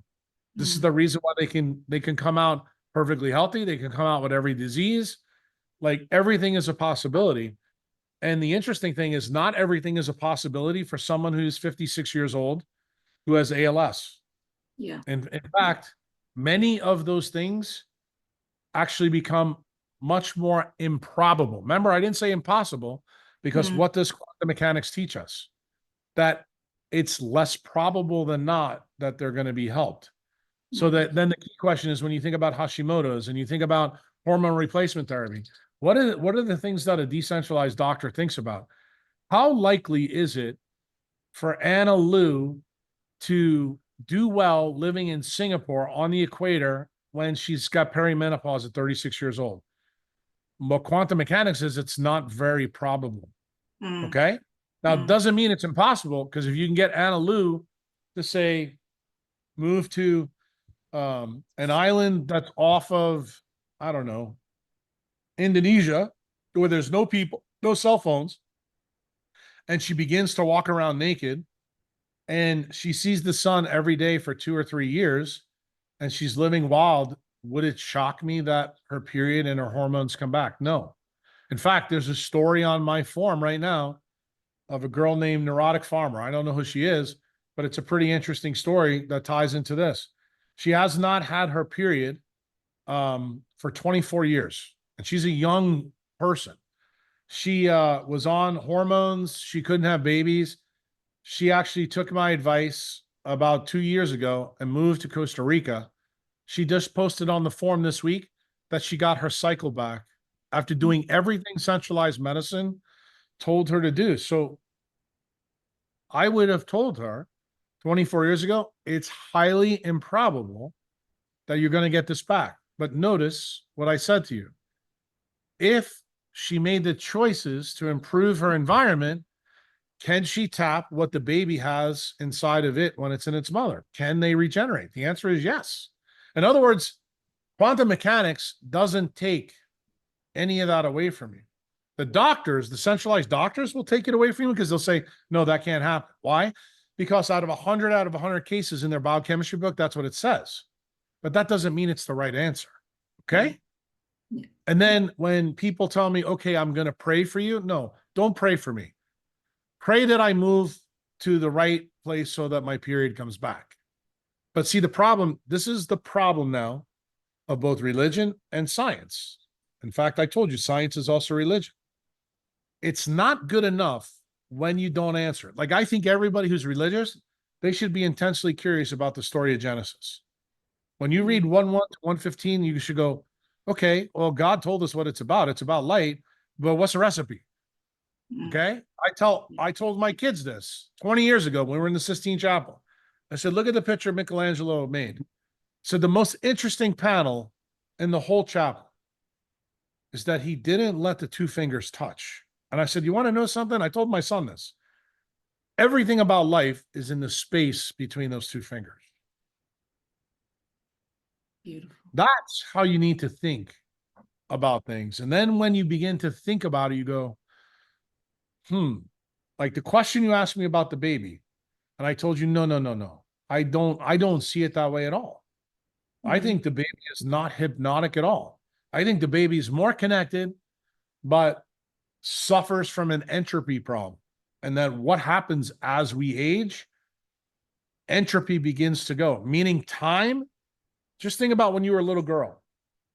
This is the reason why they can come out perfectly healthy. They can come out with every disease. Like, everything is a possibility. And the interesting thing is, not everything is a possibility for someone who's 56 years old who has ALS. Yeah. And in fact, many of those things actually become much more improbable. Remember, I didn't say impossible, because what does quantum mechanics teach us? That it's less probable than not that they're going to be helped. So that then the key question is, when you think about Hashimoto's and you think about hormone replacement therapy, what are the things that a decentralized doctor thinks about? How likely is it for Anna Lou to do well living in Singapore on the equator when she's got perimenopause at 36 years old? What quantum mechanics is, it's not very probable. Okay? Now, it doesn't mean it's impossible, because if you can get Anna Lou to say, move to an island that's off of, I don't know, Indonesia, where there's no people, no cell phones. And she begins to walk around naked, and she sees the sun every day for 2 or 3 years, and she's living wild. Would it shock me that her period and her hormones come back? No. In fact, there's a story on my forum right now of a girl named Neurotic Farmer. I don't know who she is, but it's a pretty interesting story that ties into this. She has not had her period for 24 years, and she's a young person. She was on hormones. She couldn't have babies. She actually took my advice about 2 years ago and moved to Costa Rica. She just posted on the forum this week that she got her cycle back after doing everything centralized medicine told her to do. So I would have told her 24 years ago, it's highly improbable that you're going to get this back. But notice what I said to you. If she made the choices to improve her environment, can she tap what the baby has inside of it when it's in its mother? Can they regenerate? The answer is yes. In other words, quantum mechanics doesn't take any of that away from you. The doctors, the centralized doctors, will take it away from you because they'll say, no, that can't happen. Why? Because out of 100 cases in their biochemistry book, that's what it says. But that doesn't mean it's the right answer. Okay? Yeah. And then when people tell me, okay, I'm going to pray for you. No, don't pray for me. Pray that I move to the right place so that my period comes back. But see, the problem, this is the problem now of both religion and science. In fact, I told you, science is also religion. It's not good enough when you don't answer it. Like, I think everybody who's religious, they should be intensely curious about the story of Genesis. When you read 1:1 to 1:15, you should go, okay, well, God told us what it's about. It's about light, but what's the recipe? Okay. I told my kids this 20 years ago when we were in the Sistine Chapel. I said, look at the picture Michelangelo made. So the most interesting panel in the whole chapel is that he didn't let the two fingers touch. And I said, you want to know something? I told my son this. Everything about life is in the space between those two fingers. Beautiful. That's how you need to think about things. And then when you begin to think about it, you go, like the question you asked me about the baby, and I told you, no. I don't see it that way at all. I think the baby is not hypnotic at all. I think the baby is more connected, but suffers from an entropy problem. And that what happens as we age, entropy begins to go, meaning time. Just think about when you were a little girl.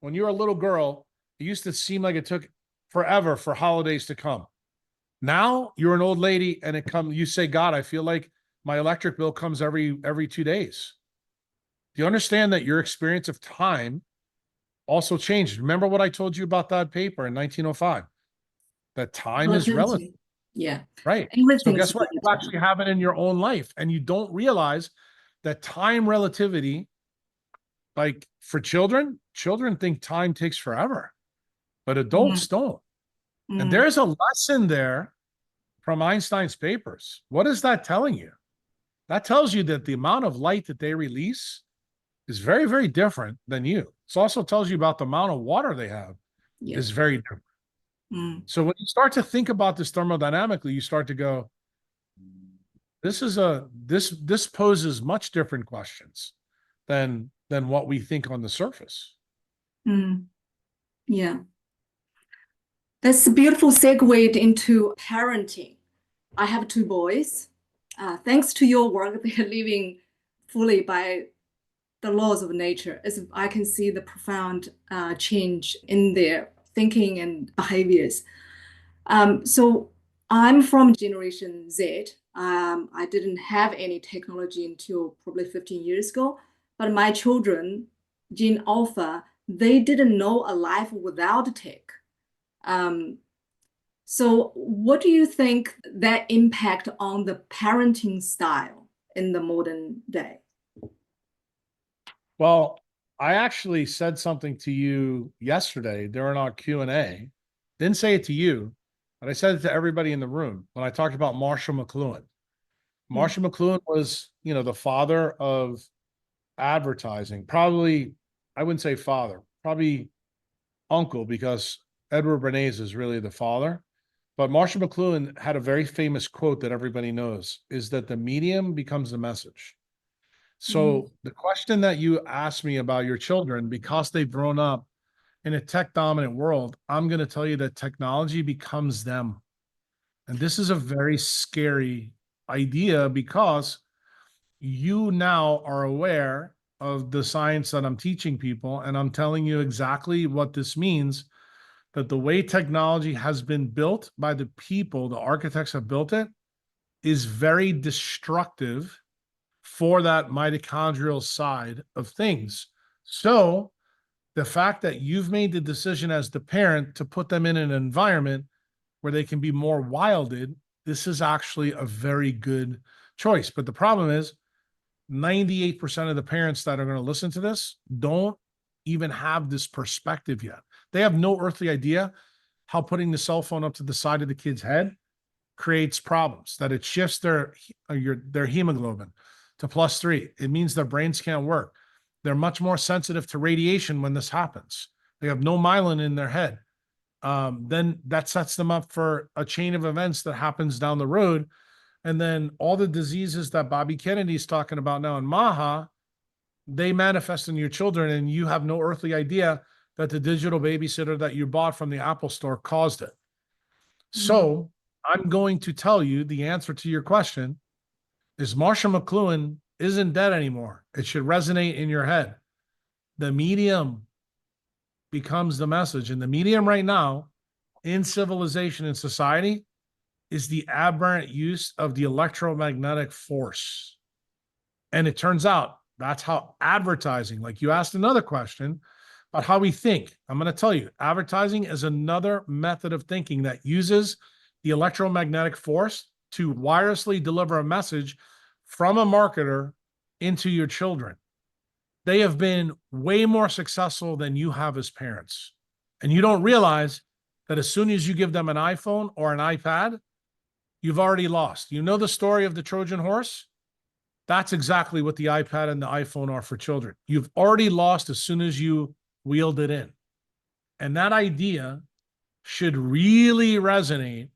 When you were a little girl, it used to seem like it took forever for holidays to come. Now you're an old lady and you say, God, I feel like my electric bill comes every 2 days. Do you understand that your experience of time also changed? Remember what I told you about that paper in 1905? That time is relative. Yeah. Right. So guess what? You actually have it in your own life, and you don't realize that time relativity, like for children think time takes forever, but adults don't. And there's a lesson there from Einstein's papers. What is that telling you? That tells you that the amount of light that they release is very, very different than you. It also tells you about the amount of water they have is very different. So when you start to think about this thermodynamically, you start to go, this poses much different questions than what we think on the surface. Yeah. That's a beautiful segue into parenting. I have 2 boys. Thanks to your work, they're living fully by the laws of nature. As I can see the profound change in their thinking and behaviors. So I'm from Generation Z. I didn't have any technology until probably 15 years ago, but my children, Gen Alpha, they didn't know a life without tech. So what do you think that impact on the parenting style in the modern day? Well, I actually said something to you yesterday during our Q&A. Didn't say it to you, but I said it to everybody in the room when I talked about Marshall McLuhan. Marshall McLuhan was, the father of advertising, probably, I wouldn't say father, probably uncle, because Edward Bernays is really the father. But Marshall McLuhan had a very famous quote that everybody knows, is that the medium becomes the message. So the question that you asked me about your children, because they've grown up in a tech dominant world, I'm going to tell you that technology becomes them. And this is a very scary idea, because you now are aware of the science that I'm teaching people, and I'm telling you exactly what this means, that the way technology has been built by the people, the architects have built it, is very destructive for that mitochondrial side of things. So the fact that you've made the decision as the parent to put them in an environment where they can be more wilded, this is actually a very good choice. But the problem is 98% of the parents that are going to listen to this don't even have this perspective yet. They have no earthly idea how putting the cell phone up to the side of the kid's head creates problems, that it shifts their hemoglobin to +3. It means their brains can't work. They're much more sensitive to radiation when this happens. They have no myelin in their head. Then that sets them up for a chain of events that happens down the road. And then all the diseases that Bobby Kennedy's talking about now in Maha, they manifest in your children, and you have no earthly idea that the digital babysitter that you bought from the Apple store caused it. So I'm going to tell you the answer to your question is Marshall McLuhan isn't dead anymore. It should resonate in your head. The medium becomes the message. And the medium right now in civilization and society is the aberrant use of the electromagnetic force. And it turns out that's how advertising, like you asked another question about how we think. I'm going to tell you, advertising is another method of thinking that uses the electromagnetic force to wirelessly deliver a message from a marketer into your children. They have been way more successful than you have as parents. And you don't realize that as soon as you give them an iPhone or an iPad, you've already lost. You know the story of the Trojan horse? That's exactly what the iPad and the iPhone are for children. You've already lost as soon as you wheeled it in. And that idea should really resonate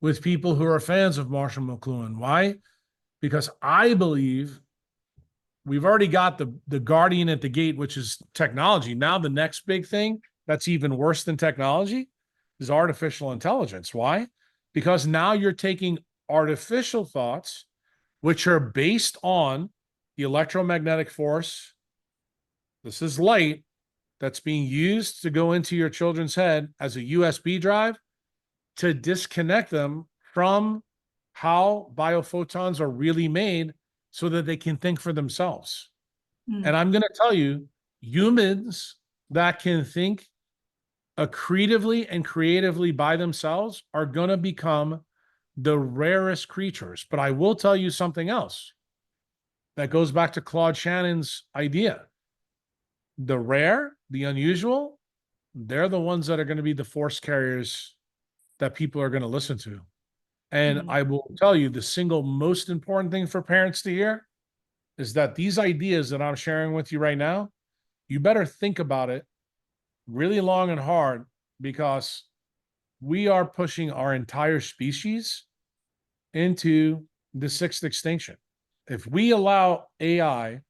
with people who are fans of Marshall McLuhan. Why? Because I believe we've already got the guardian at the gate, which is technology. Now the next big thing that's even worse than technology is artificial intelligence. Why? Because now you're taking artificial thoughts, which are based on the electromagnetic force. This is light that's being used to go into your children's head as a USB drive to disconnect them from how biophotons are really made so that they can think for themselves. And I'm going to tell you, humans that can think accretively and creatively by themselves are going to become the rarest creatures. But I will tell you something else that goes back to Claude Shannon's idea. The rare, the unusual, they're the ones that are going to be the force carriers that people are going to listen to. And I will tell you, the single most important thing for parents to hear is that these ideas that I'm sharing with you right now, you better think about it really long and hard, because we are pushing our entire species into the sixth extinction. If we allow AI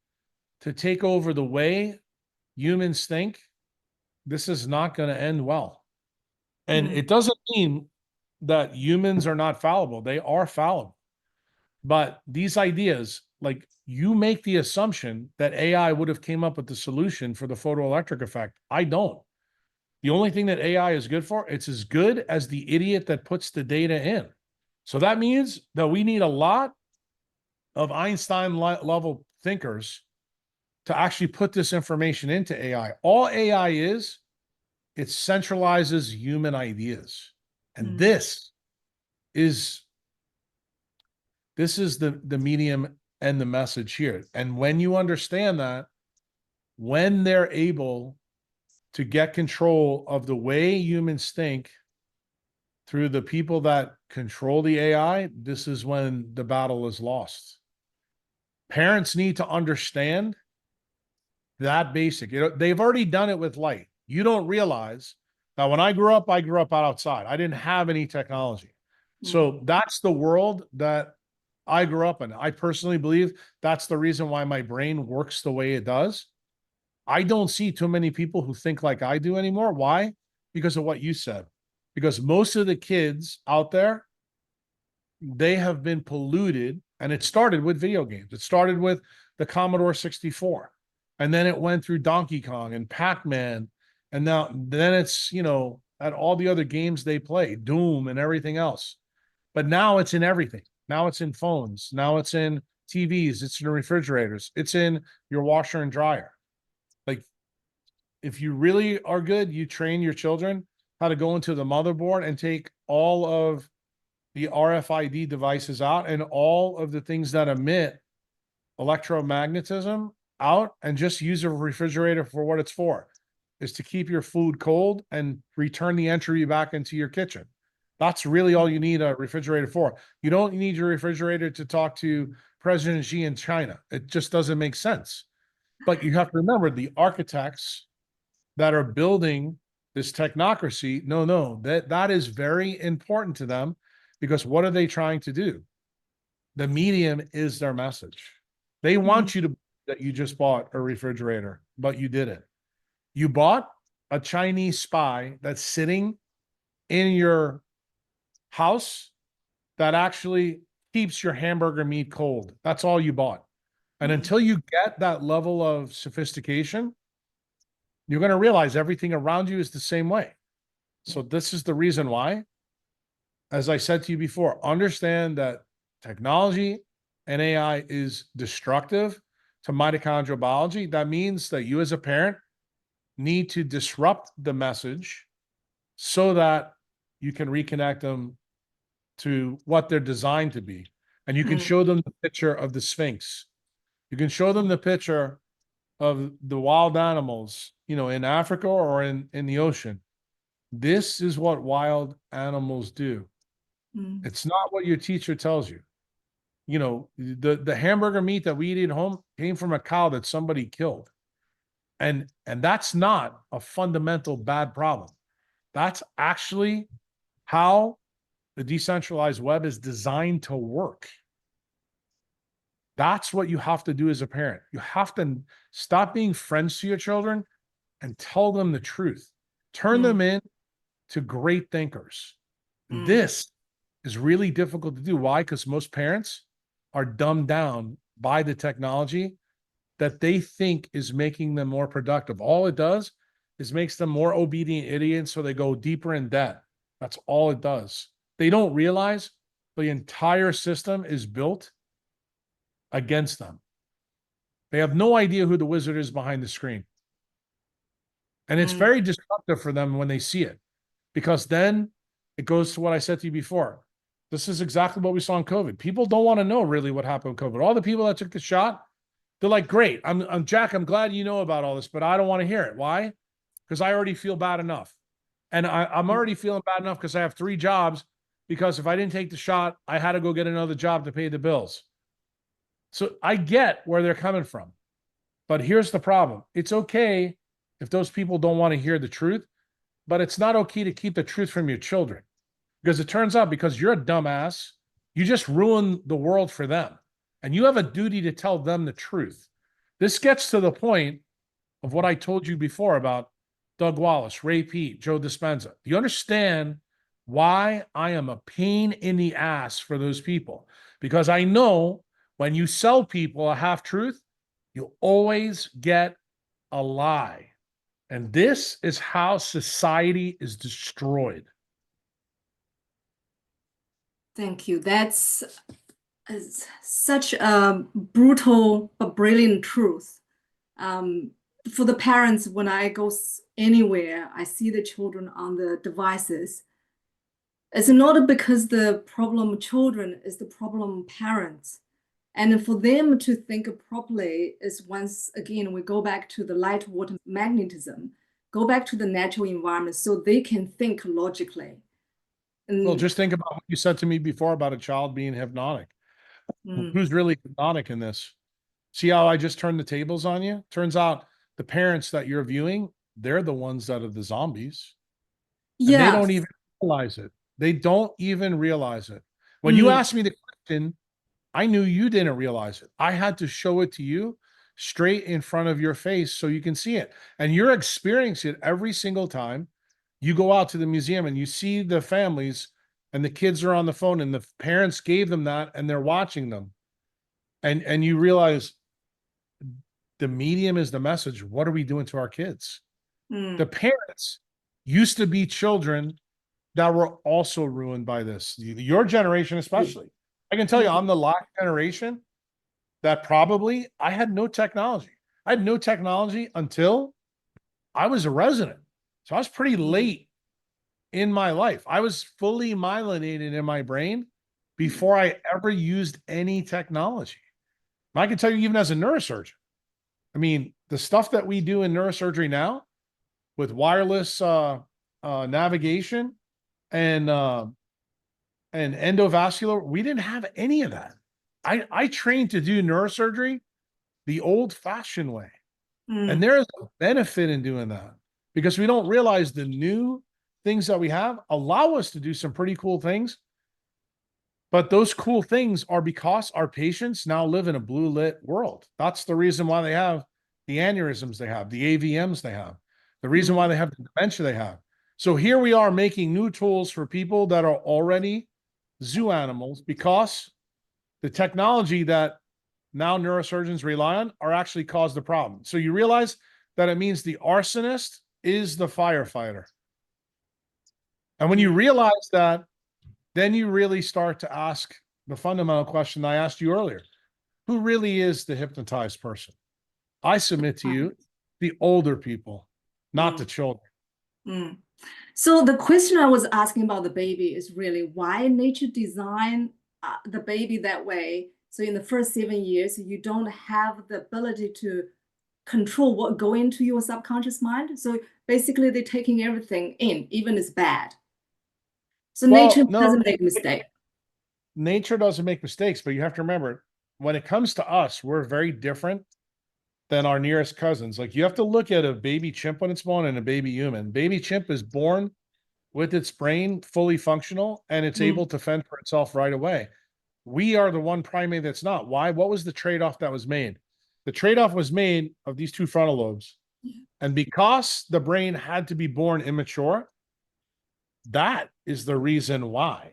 to take over the way humans think, this is not going to end well. And it doesn't mean that humans are not fallible. They are fallible. But these ideas, like, you make the assumption that AI would have came up with the solution for the photoelectric effect. I don't. The only thing that AI is good for, it's as good as the idiot that puts the data in. So that means that we need a lot of Einstein level thinkers to actually put this information into AI. All AI is, it centralizes human ideas. And this is the medium and the message here. And when you understand that, when they're able to get control of the way humans think through the people that control the AI, this is when the battle is lost. Parents need to understand that basic. They've already done it with light. You don't realize that when I grew up out outside. I didn't have any technology. So that's the world that I grew up in. I personally believe that's the reason why my brain works the way it does. I don't see too many people who think like I do anymore. Why? Because of what you said. Because most of the kids out there, they have been polluted, and it started with video games. It started with the Commodore 64, and then it went through Donkey Kong and Pac-Man, and then it's, at all the other games they play, Doom and everything else. But now it's in everything. Now it's in phones. Now it's in TVs. It's in refrigerators. It's in your washer and dryer. Like, if you really are good, you train your children how to go into the motherboard and take all of the RFID devices out and all of the things that emit electromagnetism out, and just use a refrigerator for what it's for, is to keep your food cold and return the entry back into your kitchen. That's really all you need a refrigerator for. You don't need your refrigerator to talk to President Xi in China. It just doesn't make sense. But you have to remember, the architects that are building this technocracy, that is very important to them, because what are they trying to do? The medium is their message. They want you to that you just bought a refrigerator, but you didn't. You bought a Chinese spy that's sitting in your house that actually keeps your hamburger meat cold. That's all you bought. And until you get that level of sophistication, you're going to realize everything around you is the same way. So this is the reason why, as I said to you before, understand that technology and AI is destructive to mitochondrial biology. That means that you as a parent need to disrupt the message so that you can reconnect them to what they're designed to be. And you can show them the picture of the Sphinx. You can show them the picture of the wild animals, in Africa or in the ocean. This is what wild animals do. It's not what your teacher tells you. The hamburger meat that we eat at home came from a cow that somebody killed. And that's not a fundamental bad problem. That's actually how the decentralized web is designed to work. That's what you have to do as a parent. You have to stop being friends to your children and tell them the truth. Turn them in to great thinkers. This is really difficult to do. Why? Because most parents are dumbed down by the technology that they think is making them more productive. All it does is makes them more obedient idiots, so they go deeper in debt. That's all it does. They don't realize the entire system is built against them. They have no idea who the wizard is behind the screen. And it's very disruptive for them when they see it, because then it goes to what I said to you before. This is exactly what we saw in COVID. People don't want to know really what happened with COVID. All the people that took the shot, they're like, great, I'm Jack, I'm glad you know about all this, but I don't want to hear it. Why? Because I already feel bad enough. And I'm already feeling bad enough because I have 3 jobs, because if I didn't take the shot, I had to go get another job to pay the bills. So I get where they're coming from. But here's the problem. It's okay if those people don't want to hear the truth, but it's not okay to keep the truth from your children. Because it turns out, because you're a dumbass, you just ruin the world for them. And you have a duty to tell them the truth. This gets to the point of what I told you before about Doug Wallace, Ray Peat, Joe Dispenza. Do you understand why I am a pain in the ass for those people? Because I know when you sell people a half-truth, you always get a lie. And this is how society is destroyed. Thank you. That's such a brutal but brilliant truth. For the parents, when I go anywhere, I see the children on the devices. It's not because the problem children is the problem parents. And for them to think properly is, once again, we go back to the light, water, magnetism, go back to the natural environment so they can think logically. Well, just think about what you said to me before about a child being hypnotic. Who's really hypnotic in this? See how I just turned the tables on you? Turns out the parents that you're viewing, they're the ones that are the zombies. And they Yeah. don't even realize it. They don't even realize it. When you asked me the question, I knew you didn't realize it. I had to show it to you straight in front of your face so you can see it. And you're experiencing it every single time you go out to the museum and you see the families and the kids are on the phone and the parents gave them that and they're watching them. And you realize the medium is the message. What are we doing to our kids? The parents used to be children that were also ruined by this. Your generation, especially. I can tell you, I'm the last generation that probably I had no technology. I had no technology until I was a resident. So I was pretty late in my life. I was fully myelinated in my brain before I ever used any technology. I can tell you, even as a neurosurgeon, I mean, the stuff that we do in neurosurgery now with wireless navigation and endovascular, we didn't have any of that. I trained to do neurosurgery the old-fashioned way. And there is a benefit in doing that because we don't realize the new things that we have allow us to do some pretty cool things. But those cool things are because our patients now live in a blue lit world. That's the reason why they have the aneurysms they have, the AVMs they have, the reason why they have the dementia they have. So here we are making new tools for people that are already zoo animals because the technology that now neurosurgeons rely on are actually cause the problem. So you realize that it means the arsonist is the firefighter. And when you realize that, then you really start to ask the fundamental question I asked you earlier. Who really is the hypnotized person? I submit to you, the older people, not the children. So the question I was asking about the baby is really why nature designed the baby that way. So in the first 7 years, you don't have the ability to control what go into your subconscious mind. So basically they're taking everything in, even it's bad. So nature doesn't make a mistake. Nature doesn't make mistakes, but you have to remember, when it comes to us, we're very different than our nearest cousins. Like you have to look at a baby chimp when it's born and a baby human. Baby chimp is born with its brain fully functional and it's able to fend for itself right away. We are the one primate that's not. Why? What was the trade-off that was made? The trade-off was made of these two frontal lobes. And because the brain had to be born immature, that is the reason why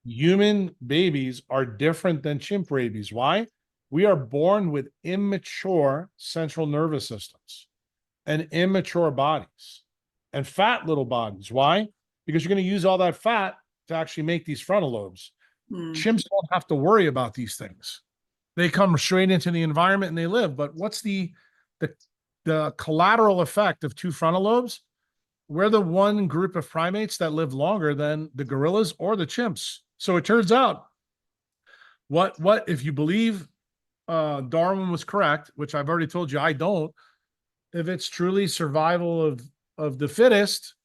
human babies are different than chimp babies. Why? We are born with immature central nervous systems and immature bodies and fat little bodies. Why? Because you're going to use all that fat to actually make these frontal lobes. Chimps don't have to worry about these things. They come straight into the environment and they live. But what's the collateral effect of two frontal lobes? We're the one group of primates that live longer than the gorillas or the chimps. So it turns out, what if you believe Darwin was correct, which I've already told you I don't, if it's truly survival of the fittest,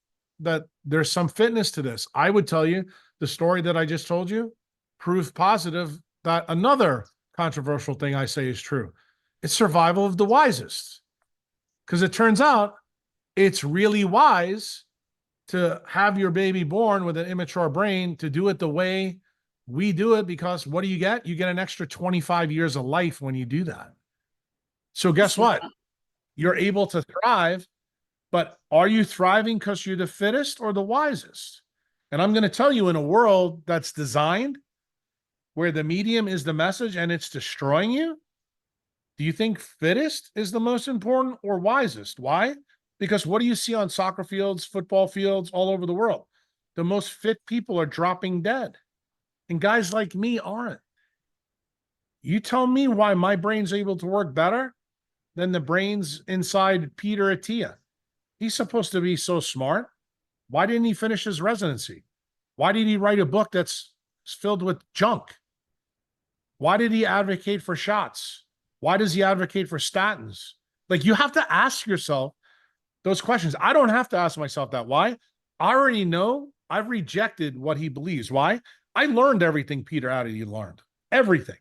that there's some fitness to this. I would tell you the story that I just told you, proof positive that another controversial thing I say is true. It's survival of the wisest. Because it turns out it's really wise to have your baby born with an immature brain, to do it the way we do it, because what do you get? You get an extra 25 years of life when you do that. So guess what? You're able to thrive, but are you thriving because you're the fittest or the wisest? And I'm going to tell you, in a world that's designed where the medium is the message and it's destroying you, do you think fittest is the most important or wisest? Why? Because what do you see on soccer fields, football fields, all over the world? The most fit people are dropping dead. And guys like me aren't. You tell me why my brain's able to work better than the brains inside Peter Attia. He's supposed to be so smart. Why didn't he finish his residency? Why did he write a book that's filled with junk? Why did he advocate for shots? Why does he advocate for statins? Like, you have to ask yourself those questions. I don't have to ask myself that. Why? I already know. I've rejected what he believes. Why? I learned everything Peter Attia learned. Everything.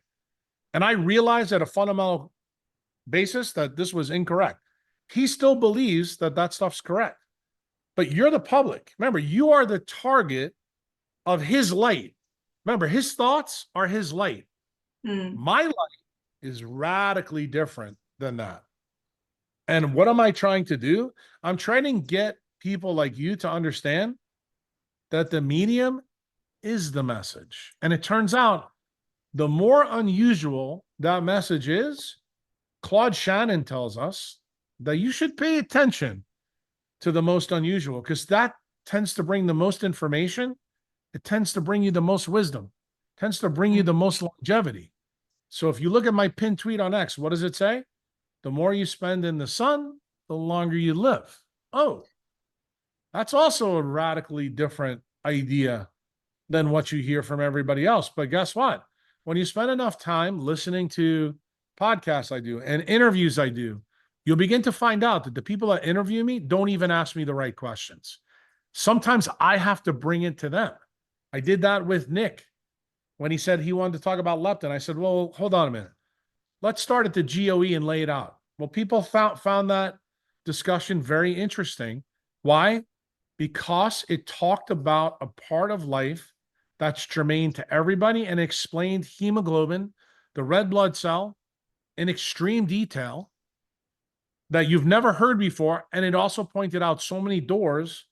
And I realized at a fundamental basis that this was incorrect. he still believes that that stuff's correct. But you're the public. Remember, you are the target of his light. Remember, his thoughts are his light. My light is radically different than that. And what am I trying to do? I'm trying to get people like you to understand that the medium is the message. And it turns out the more unusual that message is, Claude Shannon tells us that you should pay attention to the most unusual, because that tends to bring the most information. It tends to bring you the most wisdom, tends to bring you the most longevity. So if you look at my pinned tweet on X, what does it say? The more you spend in the sun, the longer you live. Oh, that's also a radically different idea than what you hear from everybody else. But guess what? When you spend enough time listening to podcasts I do and interviews I do, you'll begin to find out that the people that interview me don't even ask me the right questions. Sometimes I have to bring it to them. I did that with Nick when he said he wanted to talk about leptin. I said, well, hold on a minute. Let's start at the GOE and lay it out. Well, people found that discussion very interesting. Why? Because it talked about a part of life that's germane to everybody and explained hemoglobin, the red blood cell, in extreme detail that you've never heard before. And it also pointed out so many doors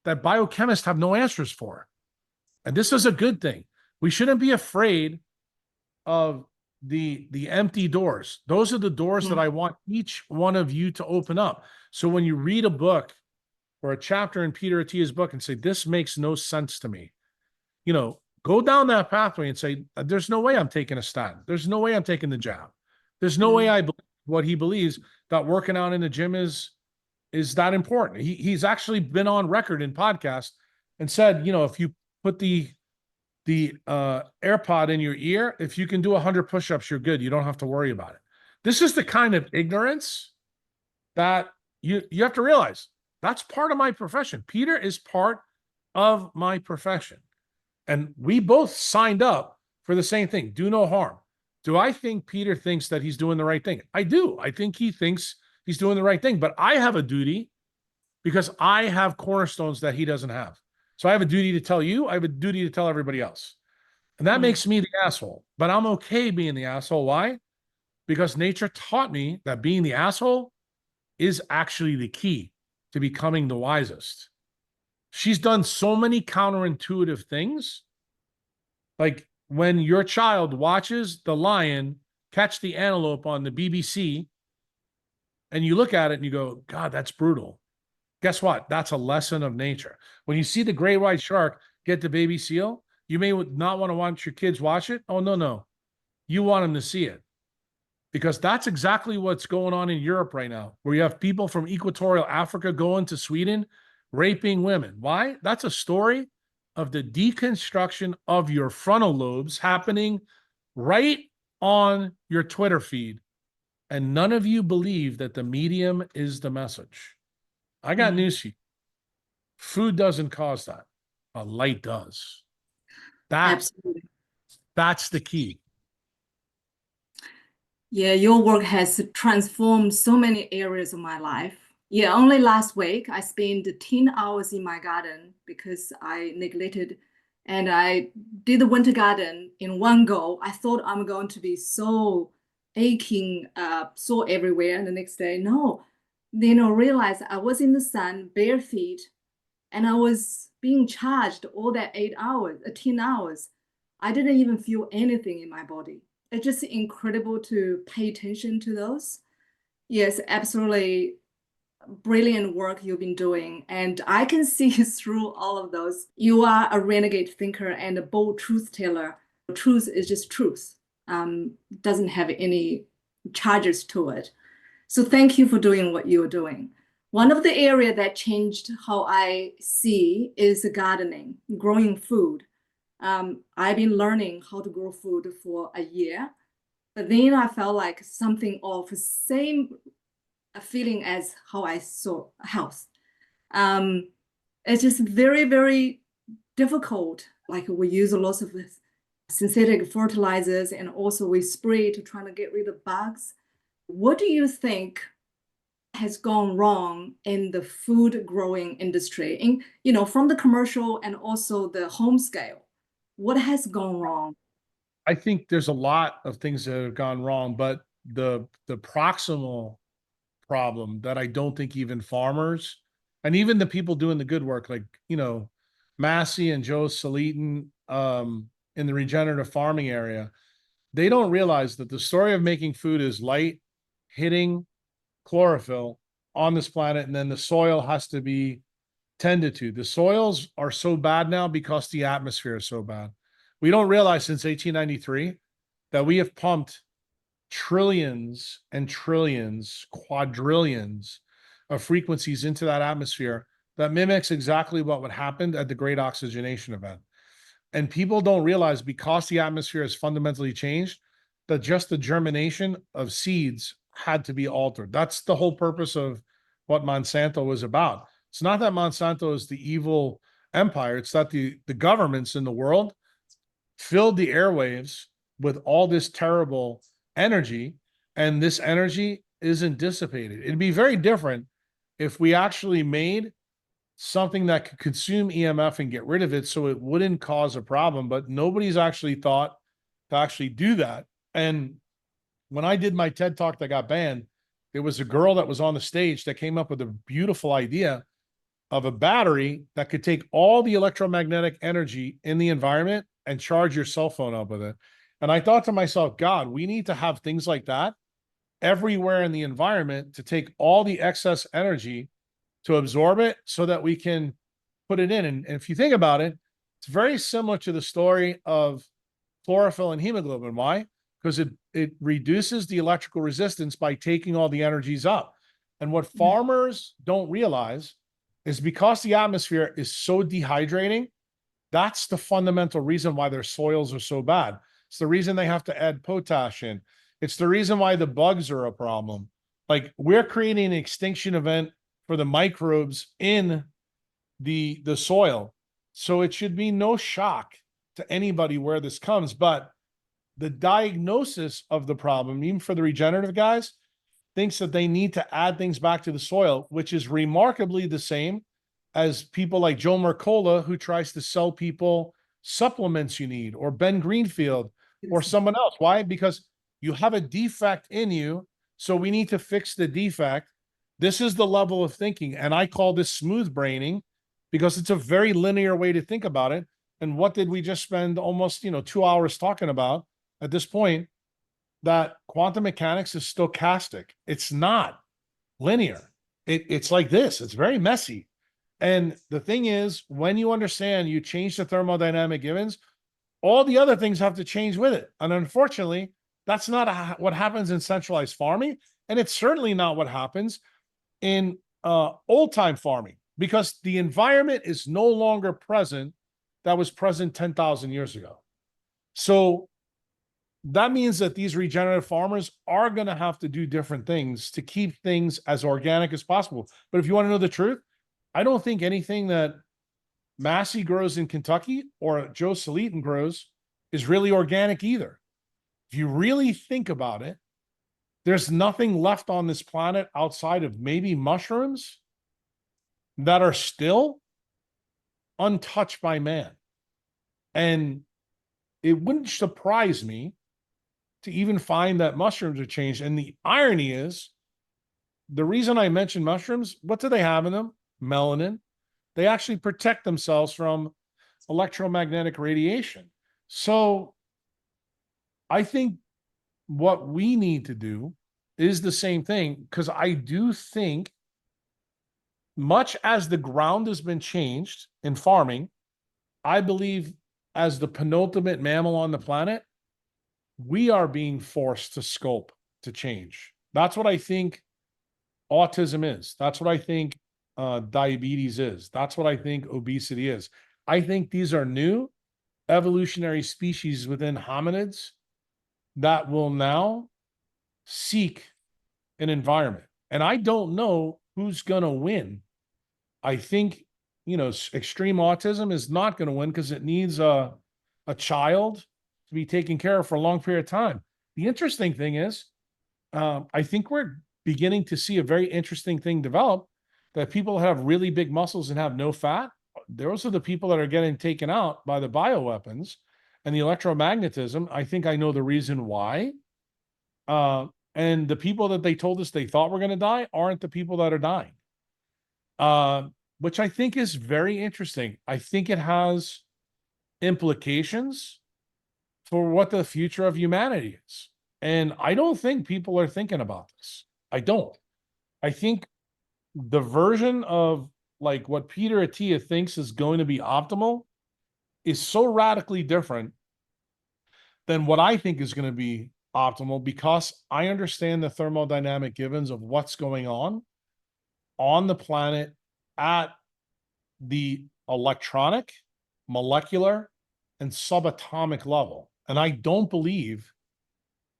that biochemists have no answers for. And this is a good thing. We shouldn't be afraid of the empty doors. Those are the doors that I want each one of you to open up. So when you read a book or a chapter in Peter Attia's book and say, this makes no sense to me, you know, go down that pathway and say, there's no way I'm taking a statin. There's no way I'm taking the jab. There's no way I believe what he believes, that working out in the gym is that important. He's actually been on record in podcasts and said, you know, if you put the AirPod in your ear, if you can do 100 push-ups, you're good. You don't have to worry about it. This is the kind of ignorance that you have to realize. That's part of my profession. Peter is part of my profession. And we both signed up for the same thing, do no harm. Do I think Peter thinks that he's doing the right thing? I do. I think he thinks he's doing the right thing, but I have a duty because I have cornerstones that he doesn't have. So I have a duty to tell you, I have a duty to tell everybody else. And that makes me the asshole, but I'm okay being the asshole. Why? Because nature taught me that being the asshole is actually the key to becoming the wisest. She's done so many counterintuitive things. Like when your child watches the lion catch the antelope on the BBC and you look at it and you go, God, that's brutal. Guess what? That's a lesson of nature. When you see the great white shark get the baby seal, you may not want to watch your kids watch it. Oh, no. You want them to see it. Because that's exactly what's going on in Europe right now, where you have people from equatorial Africa going to Sweden, raping women. Why? That's a story of the deconstruction of your frontal lobes happening right on your Twitter feed. And none of you believe that the medium is the message. I got news for you. Food doesn't cause that. A light does. Absolutely. That's the key. Yeah, your work has transformed so many areas of my life. Yeah, only last week I spent 10 hours in my garden because I neglected, and I did the winter garden in one go. I thought I'm going to be so aching, sore everywhere, and the next day, no. Then I realized I was in the sun, bare feet, and I was being charged all that 10 hours. I didn't even feel anything in my body. It's just incredible to pay attention to those. Yes, absolutely brilliant work you've been doing. And I can see through all of those. You are a renegade thinker and a bold truth teller. Truth is just truth. Doesn't have any charges to it. So thank you for doing what you're doing. One of the areas that changed how I see is gardening, growing food. I've been learning how to grow food for a year, but then I felt like something of the same feeling as how I saw health. It's just very, very difficult. Like we use a lot of synthetic fertilizers, and also we spray to try to get rid of bugs. What do you think has gone wrong in the food growing industry, in, from the commercial and also the home scale? What has gone wrong? I think there's a lot of things that have gone wrong, but the proximal problem that I don't think even farmers and even the people doing the good work, like, Massey and Joe Solitin, in the regenerative farming area, they don't realize that the story of making food is light hitting chlorophyll on this planet, and then the soil has to be tended to. The soils are so bad now because the atmosphere is so bad. We don't realize since 1893 that we have pumped trillions and trillions, quadrillions of frequencies into that atmosphere that mimics exactly what happened at the Great Oxygenation event. And people don't realize, because the atmosphere has fundamentally changed, that just the germination of seeds had to be altered. That's the whole purpose of what Monsanto was about. It's not that Monsanto is the evil empire. It's that the governments in the world filled the airwaves with all this terrible energy, and this energy isn't dissipated. It'd be very different if we actually made something that could consume EMF and get rid of it so it wouldn't cause a problem, but nobody's actually thought to actually do that. And when I did my TED Talk that got banned, there was a girl that was on the stage that came up with a beautiful idea of a battery that could take all the electromagnetic energy in the environment and charge your cell phone up with it. And I thought to myself, God, we need to have things like that everywhere in the environment to take all the excess energy, to absorb it so that we can put it in. And if you think about it, it's very similar to the story of chlorophyll and hemoglobin. Why? Because it reduces the electrical resistance by taking all the energies up. And what farmers don't realize is, because the atmosphere is so dehydrating, that's the fundamental reason why their soils are so bad. It's the reason they have to add potash in. It's the reason why the bugs are a problem. Like, we're creating an extinction event for the microbes in the soil. So it should be no shock to anybody where this comes. But the diagnosis of the problem, even for the regenerative guys, thinks that they need to add things back to the soil, which is remarkably the same as people like Joe Mercola, who tries to sell people supplements you need, or Ben Greenfield, or someone else. Why? Because you have a defect in you, so we need to fix the defect. This is the level of thinking, and I call this smooth braining, because it's a very linear way to think about it. And what did we just spend almost 2 hours talking about at this point? That quantum mechanics is stochastic. It's not linear. It's like this. It's very messy. And the thing is, when you understand, you change the thermodynamic givens, all the other things have to change with it. And unfortunately, that's not what happens in centralized farming. And it's certainly not what happens in old-time farming, because the environment is no longer present that was present 10,000 years ago. So that means that these regenerative farmers are going to have to do different things to keep things as organic as possible. But if you want to know the truth, I don't think anything that Massey grows in Kentucky or Joe Solitin grows is really organic either. If you really think about it, there's nothing left on this planet outside of maybe mushrooms that are still untouched by man. And it wouldn't surprise me to even find that mushrooms are changed. And the irony is, the reason I mentioned mushrooms, what do they have in them? Melanin. They actually protect themselves from electromagnetic radiation. So I think what we need to do is the same thing, because I do think, much as the ground has been changed in farming, I believe as the penultimate mammal on the planet, we are being forced to sculpt, to change. That's what I think autism is. That's what I think diabetes is. That's what I think obesity is. I think these are new evolutionary species within hominids that will now seek an environment. And I don't know who's going to win. I think, extreme autism is not going to win, because it needs a child to be taken care of for a long period of time. The interesting thing is, I think we're beginning to see a very interesting thing develop, that people have really big muscles and have no fat. Those are the people that are getting taken out by the bioweapons and the electromagnetism. I think I know the reason why. And the people that they told us they thought were going to die aren't the people that are dying. Which I think is very interesting. I think it has implications for what the future of humanity is. And I don't think people are thinking about this. I don't. I think the version of like what Peter Attia thinks is going to be optimal is so radically different than what I think is going to be optimal, because I understand the thermodynamic givens of what's going on the planet at the electronic, molecular, and subatomic level. And I don't believe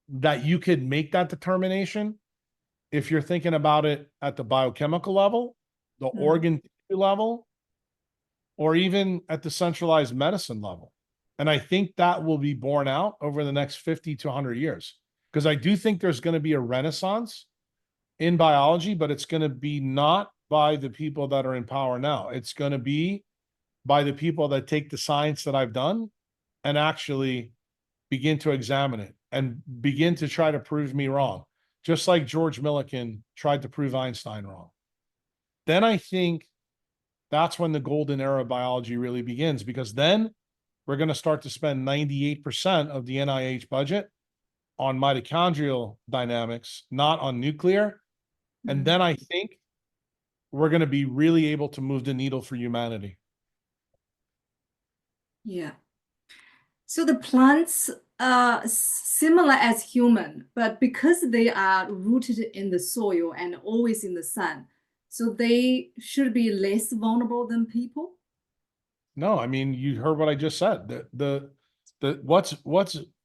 that you could make that determination if you're thinking about it at the biochemical level, the organ level, or even at the centralized medicine level. And I think that will be borne out over the next 50 to 100 years, because I do think there's going to be a renaissance in biology, but it's going to be not by the people that are in power now. It's going to be by the people that take the science that I've done and actually begin to examine it and begin to try to prove me wrong, just like George Millikan tried to prove Einstein wrong. Then I think that's when the golden era of biology really begins, because then we're going to start to spend 98% of the NIH budget on mitochondrial dynamics, not on nuclear. And then I think we're going to be really able to move the needle for humanity. Yeah. So the plants are similar as human, but because they are rooted in the soil and always in the sun, so they should be less vulnerable than people. No, I mean, you heard what I just said. What's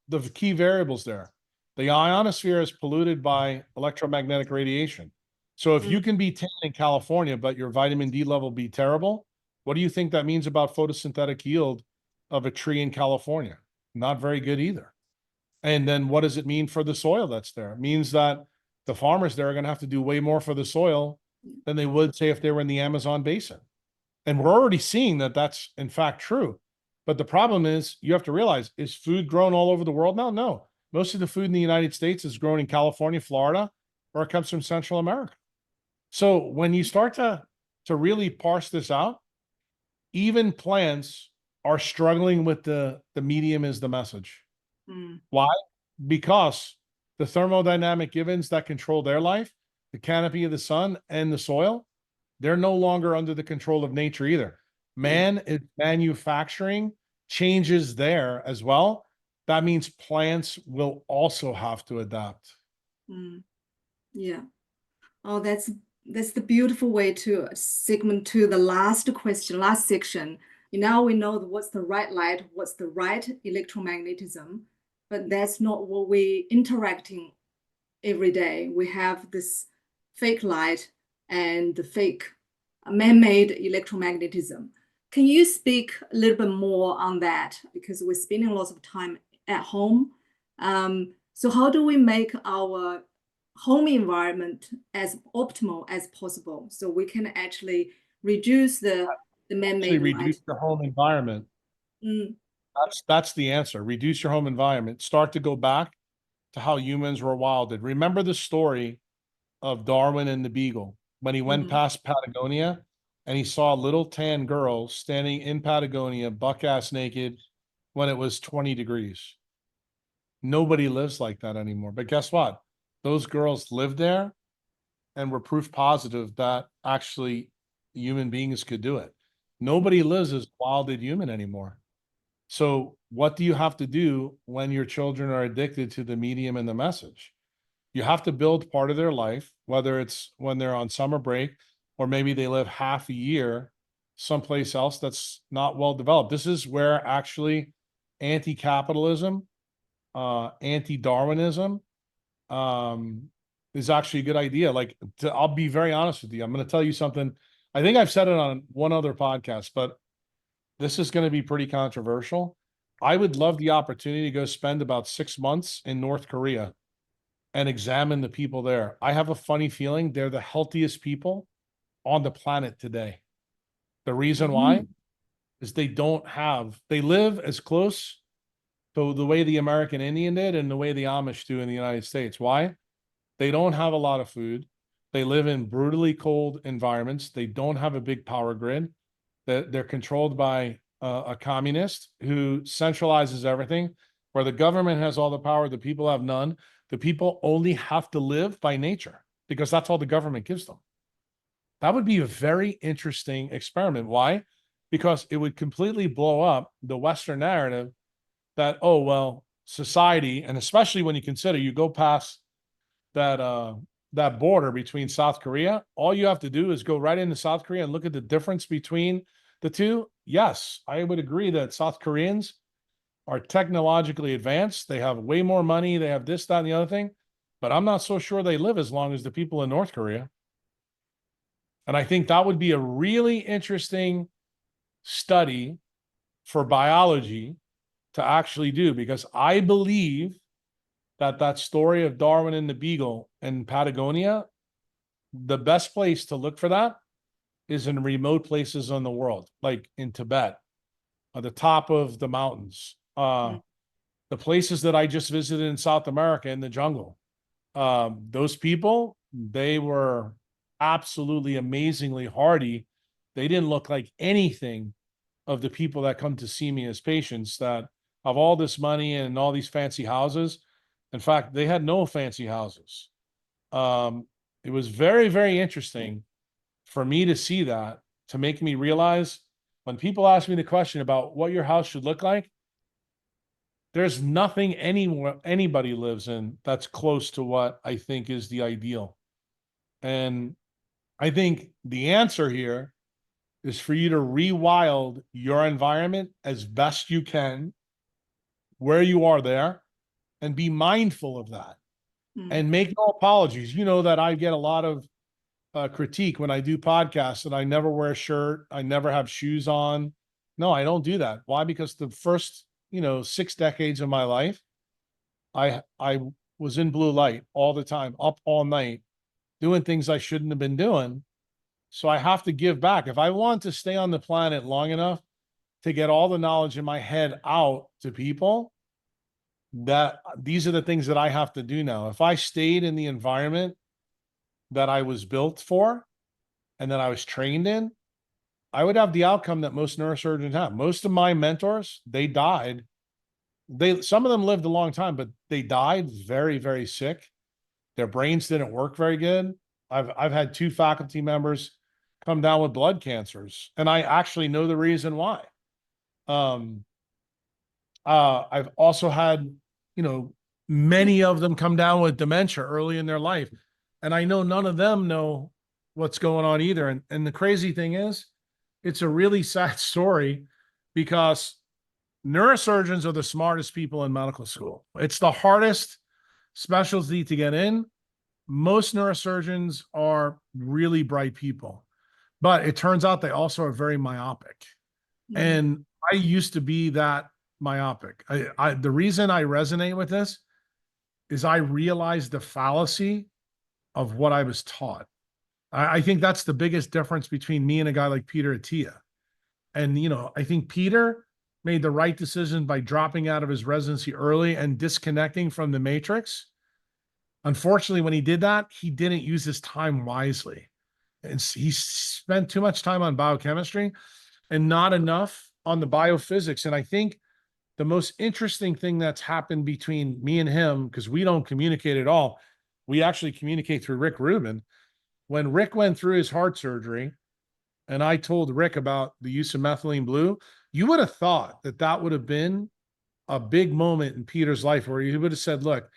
the key variables there? The ionosphere is polluted by electromagnetic radiation. So if you can be tan in California, but your vitamin D level be terrible, what do you think that means about photosynthetic yield of a tree in California? Not very good either. And then what does it mean for the soil that's there? It means that the farmers there are going to have to do way more for the soil than they would, say, if they were in the Amazon basin. And we're already seeing that that's in fact true. But the problem is, you have to realize, is food grown all over the world now? No. Most of the food in the United States is grown in California, Florida, or it comes from Central America. So when you start to really parse this out, even plants are struggling with the medium is the message. Why? Because the thermodynamic givens that control their life, the canopy of the sun and the soil, they're no longer under the control of nature either. Man is manufacturing changes there as well. That means plants will also have to adapt. Yeah. Oh, that's the beautiful way to segment to the last question, last section. Now we know what's the right light, what's the right electromagnetism, but that's not what we're interacting every day. We have this fake light and the fake man-made electromagnetism. Can you speak a little bit more on that? Because we're spending lots of time at home. So how do we make our home environment as optimal as possible so we can actually reduce the man-made light? Reduce your home environment. That's the answer. Reduce your home environment. Start to go back to how humans were wilded. Remember the story of Darwin and the beagle, when he went past Patagonia and he saw a little tan girl standing in Patagonia, buck-ass naked, when it was 20 degrees. Nobody lives like that anymore. But guess what? Those girls lived there and were proof positive that actually human beings could do it. Nobody lives as wilded human anymore. So what do you have to do when your children are addicted to the medium and the message? You have to build part of their life, whether it's when they're on summer break, or maybe they live half a year someplace else that's not well developed. This is where actually anti-capitalism, anti-Darwinism is actually a good idea. I'll be very honest with you. I'm going to tell you something. I think I've said it on one other podcast, but this is going to be pretty controversial. I would love the opportunity to go spend about 6 months in North Korea and examine the people there. I have a funny feeling they're the healthiest people on the planet today. The reason why is they live as close to the way the American Indian did and the way the Amish do in the United States. Why? They don't have a lot of food. They live in brutally cold environments. They don't have a big power grid. They're controlled by a communist who centralizes everything, where the government has all the power, the people have none. The people only have to live by nature because that's all the government gives them. That would be a very interesting experiment. Why? Because it would completely blow up the Western narrative that, oh, well, society, and especially when you consider you go past that border between South Korea, all you have to do is go right into South Korea and look at the difference between the two. Yes, I would agree that South Koreans are technologically advanced. They have way more money. They have this, that, and the other thing. But I'm not so sure they live as long as the people in North Korea. And I think that would be a really interesting study for biology to actually do, because I believe that story of Darwin and the beagle in Patagonia, the best place to look for that is in remote places in the world, like in Tibet, at the top of the mountains, the places that I just visited in South America in the jungle. Those people, they were absolutely amazingly hardy. They didn't look like anything of the people that come to see me as patients that have all this money and all these fancy houses. In fact, they had no fancy houses. It was very, very interesting for me to see that, to make me realize when people ask me the question about what your house should look like, there's nothing anybody lives in that's close to what I think is the ideal. And I think the answer here is for you to rewild your environment as best you can where you are there, and be mindful of that and make no apologies. You know that I get a lot of critique when I do podcasts that I never wear a shirt. I never have shoes on. No, I don't do that. Why? Because the first, 6 decades of my life, I was in blue light all the time, up all night, doing things I shouldn't have been doing. So I have to give back. If I want to stay on the planet long enough to get all the knowledge in my head out to people, that these are the things that I have to do now. If I stayed in the environment that I was built for and that I was trained in, I would have the outcome that most neurosurgeons have. Most of my mentors, they died. Some of them lived a long time, but they died very, very sick. Their brains didn't work very good. I've had 2 faculty members come down with blood cancers, and I actually know the reason why. I've also had, many of them come down with dementia early in their life. And I know none of them know what's going on either. And the crazy thing is, it's a really sad story because neurosurgeons are the smartest people in medical school. It's the hardest specialty to get in. Most neurosurgeons are really bright people, but it turns out they also are very myopic. And I used to be that myopic. The reason I resonate with this is I realized the fallacy of what I was taught. I think that's the biggest difference between me and a guy like Peter Attia. And, I think Peter made the right decision by dropping out of his residency early and disconnecting from the matrix. Unfortunately, when he did that, he didn't use his time wisely. And he spent too much time on biochemistry and not enough on the biophysics. And I think the most interesting thing that's happened between me and him, because we don't communicate at all, we actually communicate through Rick Rubin. When Rick went through his heart surgery and I told Rick about the use of methylene blue, you would have thought that would have been a big moment in Peter's life where he would have said, look,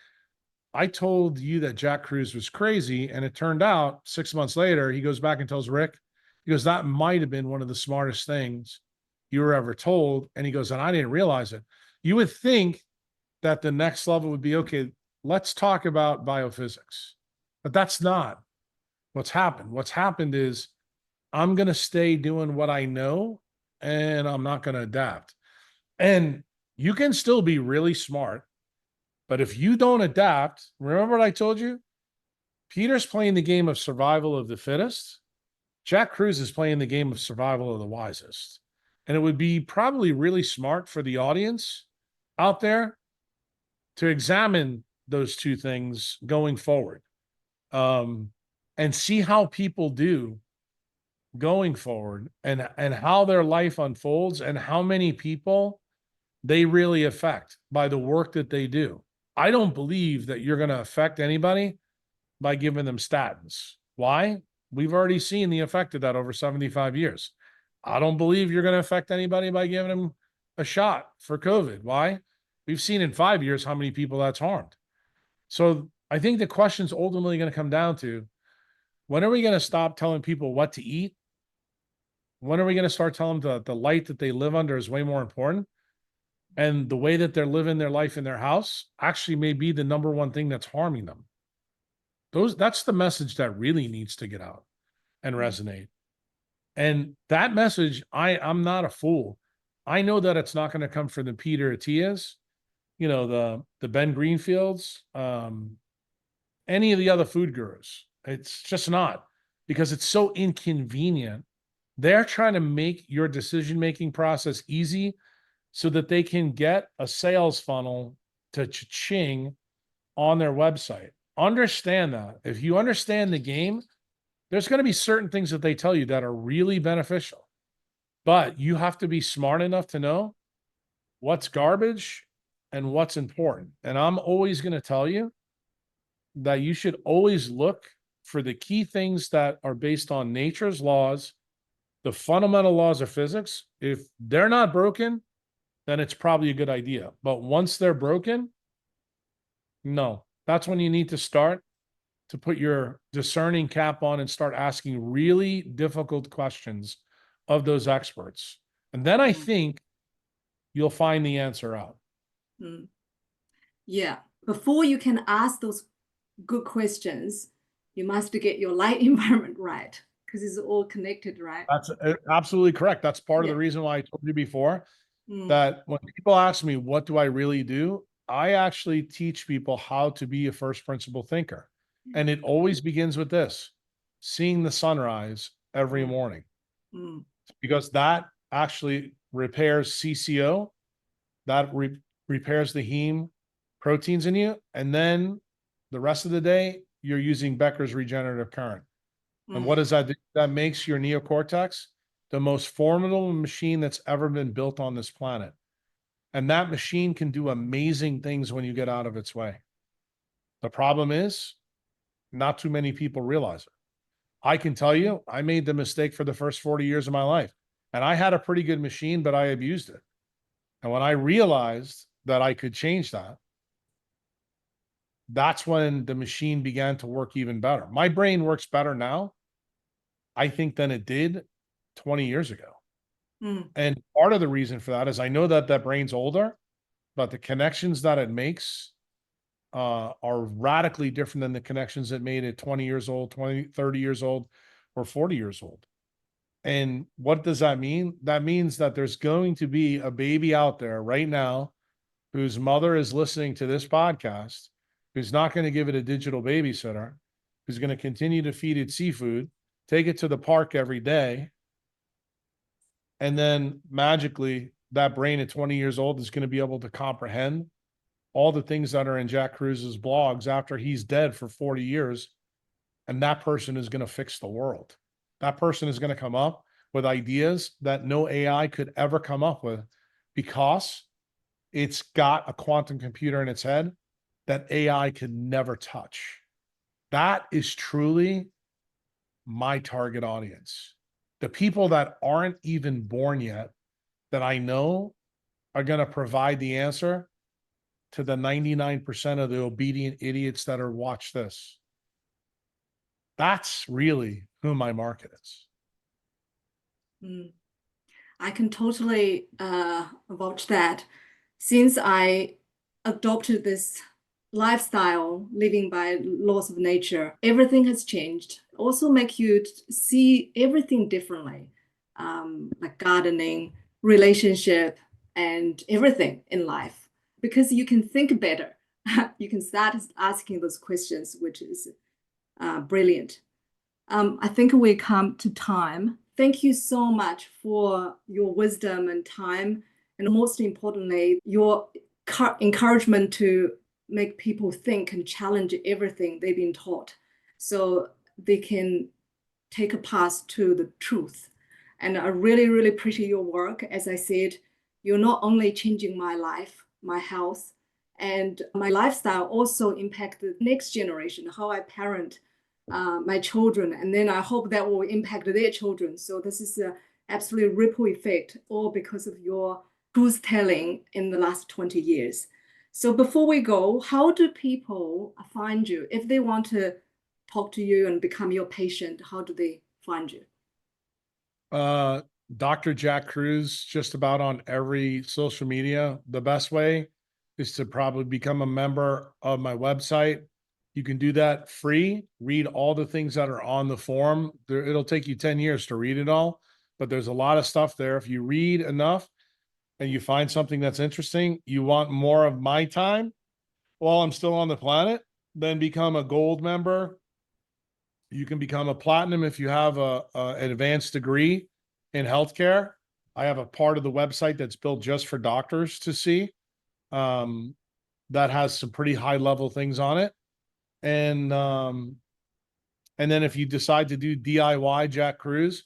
I told you that Jack Kruse was crazy. And it turned out 6 months later, he goes back and tells Rick, he goes, that might have been one of the smartest things you were ever told. And he goes, and I didn't realize it. You would think that the next level would be, okay, let's talk about biophysics. But that's not what's happened. What's happened is I'm going to stay doing what I know and I'm not going to adapt. And you can still be really smart But if you don't adapt, remember what I told you? Peter's playing the game of survival of the fittest. Jack Kruse is playing the game of survival of the wisest. And it would be probably really smart for the audience out there to examine those two things going forward, and see how people do going forward, and how their life unfolds, and how many people they really affect by the work that they do. I don't believe that you're going to affect anybody by giving them statins. Why? We've already seen the effect of that over 75 years. I don't believe you're going to affect anybody by giving them a shot for COVID. Why? We've seen in 5 years how many people that's harmed. So I think the question's ultimately going to come down to, when are we going to stop telling people what to eat? When are we going to start telling them the light that they live under is way more important? And the way that they're living their life in their house actually may be the number one thing that's harming them. That's the message that really needs to get out and resonate. And that message, I'm not a fool. I know that it's not going to come from the Peter Attias, the Ben Greenfields, any of the other food gurus. It's just not, because it's so inconvenient. They're trying to make your decision-making process easy so that they can get a sales funnel to cha-ching on their website. Understand that. If you understand the game, there's going to be certain things that they tell you that are really beneficial, but you have to be smart enough to know what's garbage and what's important. And I'm always going to tell you that you should always look for the key things that are based on nature's laws, the fundamental laws of physics. If they're not broken, then it's probably a good idea. But once they're broken, no, that's when you need to start to put your discerning cap on and start asking really difficult questions of those experts. And then I think you'll find the answer out. Yeah. Before you can ask those good questions, you must get your light environment right, because it's all connected, right? That's absolutely correct. That's part of the reason why I told you before that when people ask me, what do I really do? I actually teach people how to be a first principle thinker. And it always begins with this: seeing the sunrise every morning, because that actually repairs CCO, that repairs the heme proteins in you. And then the rest of the day, you're using Becker's regenerative current. And what does that do? That makes your neocortex the most formidable machine that's ever been built on this planet. And that machine can do amazing things when you get out of its way. The problem is, not too many people realize it. I can tell you, I made the mistake for the first 40 years of my life. And I had a pretty good machine, but I abused it. And when I realized that I could change that, that's when the machine began to work even better. My brain works better now, I think, than it did 20 years ago. And part of the reason for that is I know that that brain's older, but the connections that it makes are radically different than the connections it made at 20 years old, 20, 30 years old, or 40 years old. And what does that mean? That means that there's going to be a baby out there right now whose mother is listening to this podcast, who's not going to give it a digital babysitter, who's going to continue to feed it seafood, take it to the park every day, and then magically that brain at 20 years old is going to be able to comprehend all the things that are in Jack Kruse's blogs after he's dead for 40 years. And that person is going to fix the world. That person is going to come up with ideas that no AI could ever come up with, because it's got a quantum computer in its head that AI could never touch. That is truly my target audience. The people that aren't even born yet, that I know are going to provide the answer to the 99% of the obedient idiots that are watch this. That's really who my market is. I can totally vouch that. Since I adopted this lifestyle, living by laws of nature, everything has changed. Also make you see everything differently, like gardening, relationship, and everything in life, because you can think better. you can start asking those questions, which is brilliant. I think we come to time. Thank you so much for your wisdom and time, and most importantly, your encouragement to make people think and challenge everything they've been taught so they can take a path to the truth. And I really, really appreciate your work. As I said, you're not only changing my life, my health, and my lifestyle also impact the next generation, how I parent my children. And then I hope that will impact their children. So this is an absolute ripple effect, all because of your truth telling in the last 20 years. So before we go, how do people find you? If they want to talk to you and become your patient, how do they find you? Dr. Jack Kruse, just about on every social media. The best way is to probably become a member of my website. You can do that free. Read all the things that are on the forum. It'll take you 10 years to read it all, but there's a lot of stuff there. If you read enough and you find something that's interesting, you want more of my time while I'm still on the planet, then become a gold member. You can become a platinum if you have an advanced degree in healthcare. I have a part of the website that's built just for doctors to see. That has some pretty high level things on it. And then if you decide to do DIY Jack Kruse,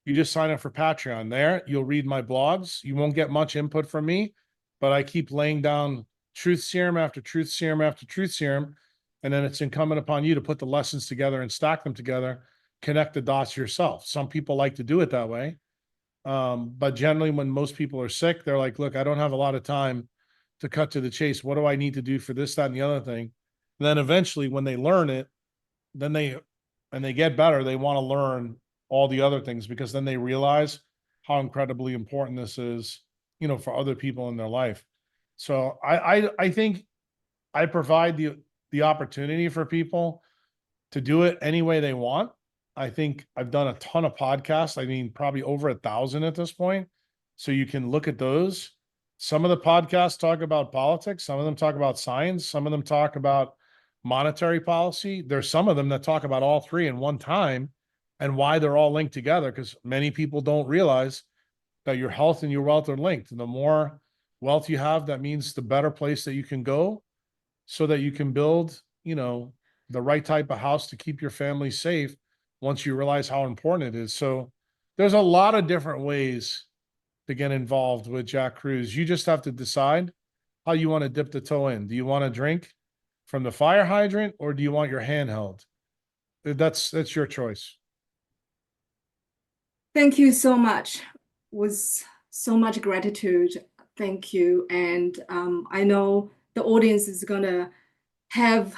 you just sign up for Patreon. There, you'll read my blogs. You won't get much input from me, but I keep laying down truth serum after truth serum after truth serum. And then it's incumbent upon you to put the lessons together and stack them together, connect the dots yourself. Some people like to do it that way. But generally, when most people are sick, they're like, look, I don't have a lot of time to cut to the chase. What do I need to do for this, that, and the other thing? And then eventually, when they learn it, then they get better, they want to learn all the other things, because then they realize how incredibly important this is, for other people in their life. So I think I provide the opportunity for people to do it any way they want. I think I've done a ton of podcasts. I mean, probably over 1,000 at this point. So you can look at those. Some of the podcasts talk about politics. Some of them talk about science. Some of them talk about monetary policy. There's some of them that talk about all three in one time and why they're all linked together, because many people don't realize that your health and your wealth are linked. And the more wealth you have, that means the better place that you can go, so that you can build, the right type of house to keep your family safe once you realize how important it is. So there's a lot of different ways to get involved with Jack Kruse. You just have to decide how you want to dip the toe in. Do you want to drink from the fire hydrant, or do you want your hand held? That's your choice. Thank you so much. With so much gratitude. Thank you. And I know the audience is going to have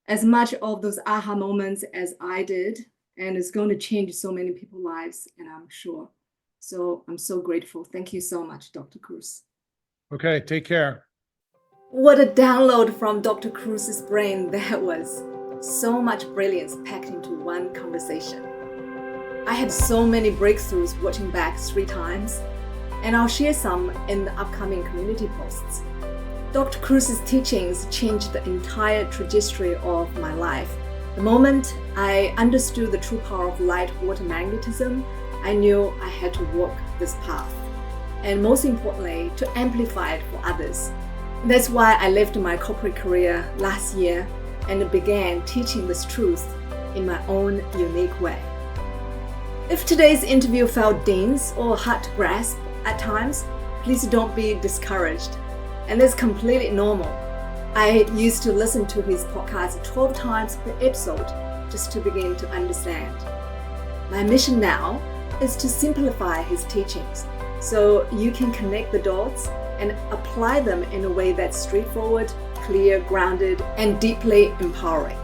as much of those aha moments as I did, and it's going to change so many people's lives, and I'm sure. So I'm so grateful. Thank you so much, Dr. Kruse. Okay, take care. What a download from Dr. Kruse's brain that was. So much brilliance packed into one conversation. I had so many breakthroughs watching back 3 times, and I'll share some in the upcoming community posts. Dr. Kruse's teachings changed the entire trajectory of my life. The moment I understood the true power of light-water magnetism, I knew I had to walk this path, and most importantly, to amplify it for others. That's why I left my corporate career last year and began teaching this truth in my own unique way. If today's interview felt dense or hard to grasp at times, please don't be discouraged. And that's completely normal. I used to listen to his podcast 12 times per episode just to begin to understand. My mission now is to simplify his teachings so you can connect the dots and apply them in a way that's straightforward, clear, grounded, and deeply empowering.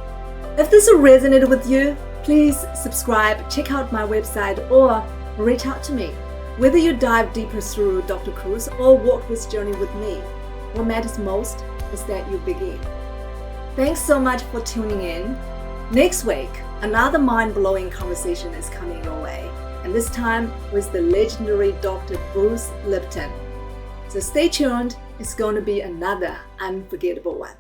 If this resonated with you, please subscribe, check out my website, or reach out to me. Whether you dive deeper through Dr. Kruse or walk this journey with me, what matters most is that you begin. Thanks so much for tuning in. Next week, another mind-blowing conversation is coming your way, and this time with the legendary Dr. Bruce Lipton. So stay tuned, it's going to be another unforgettable one.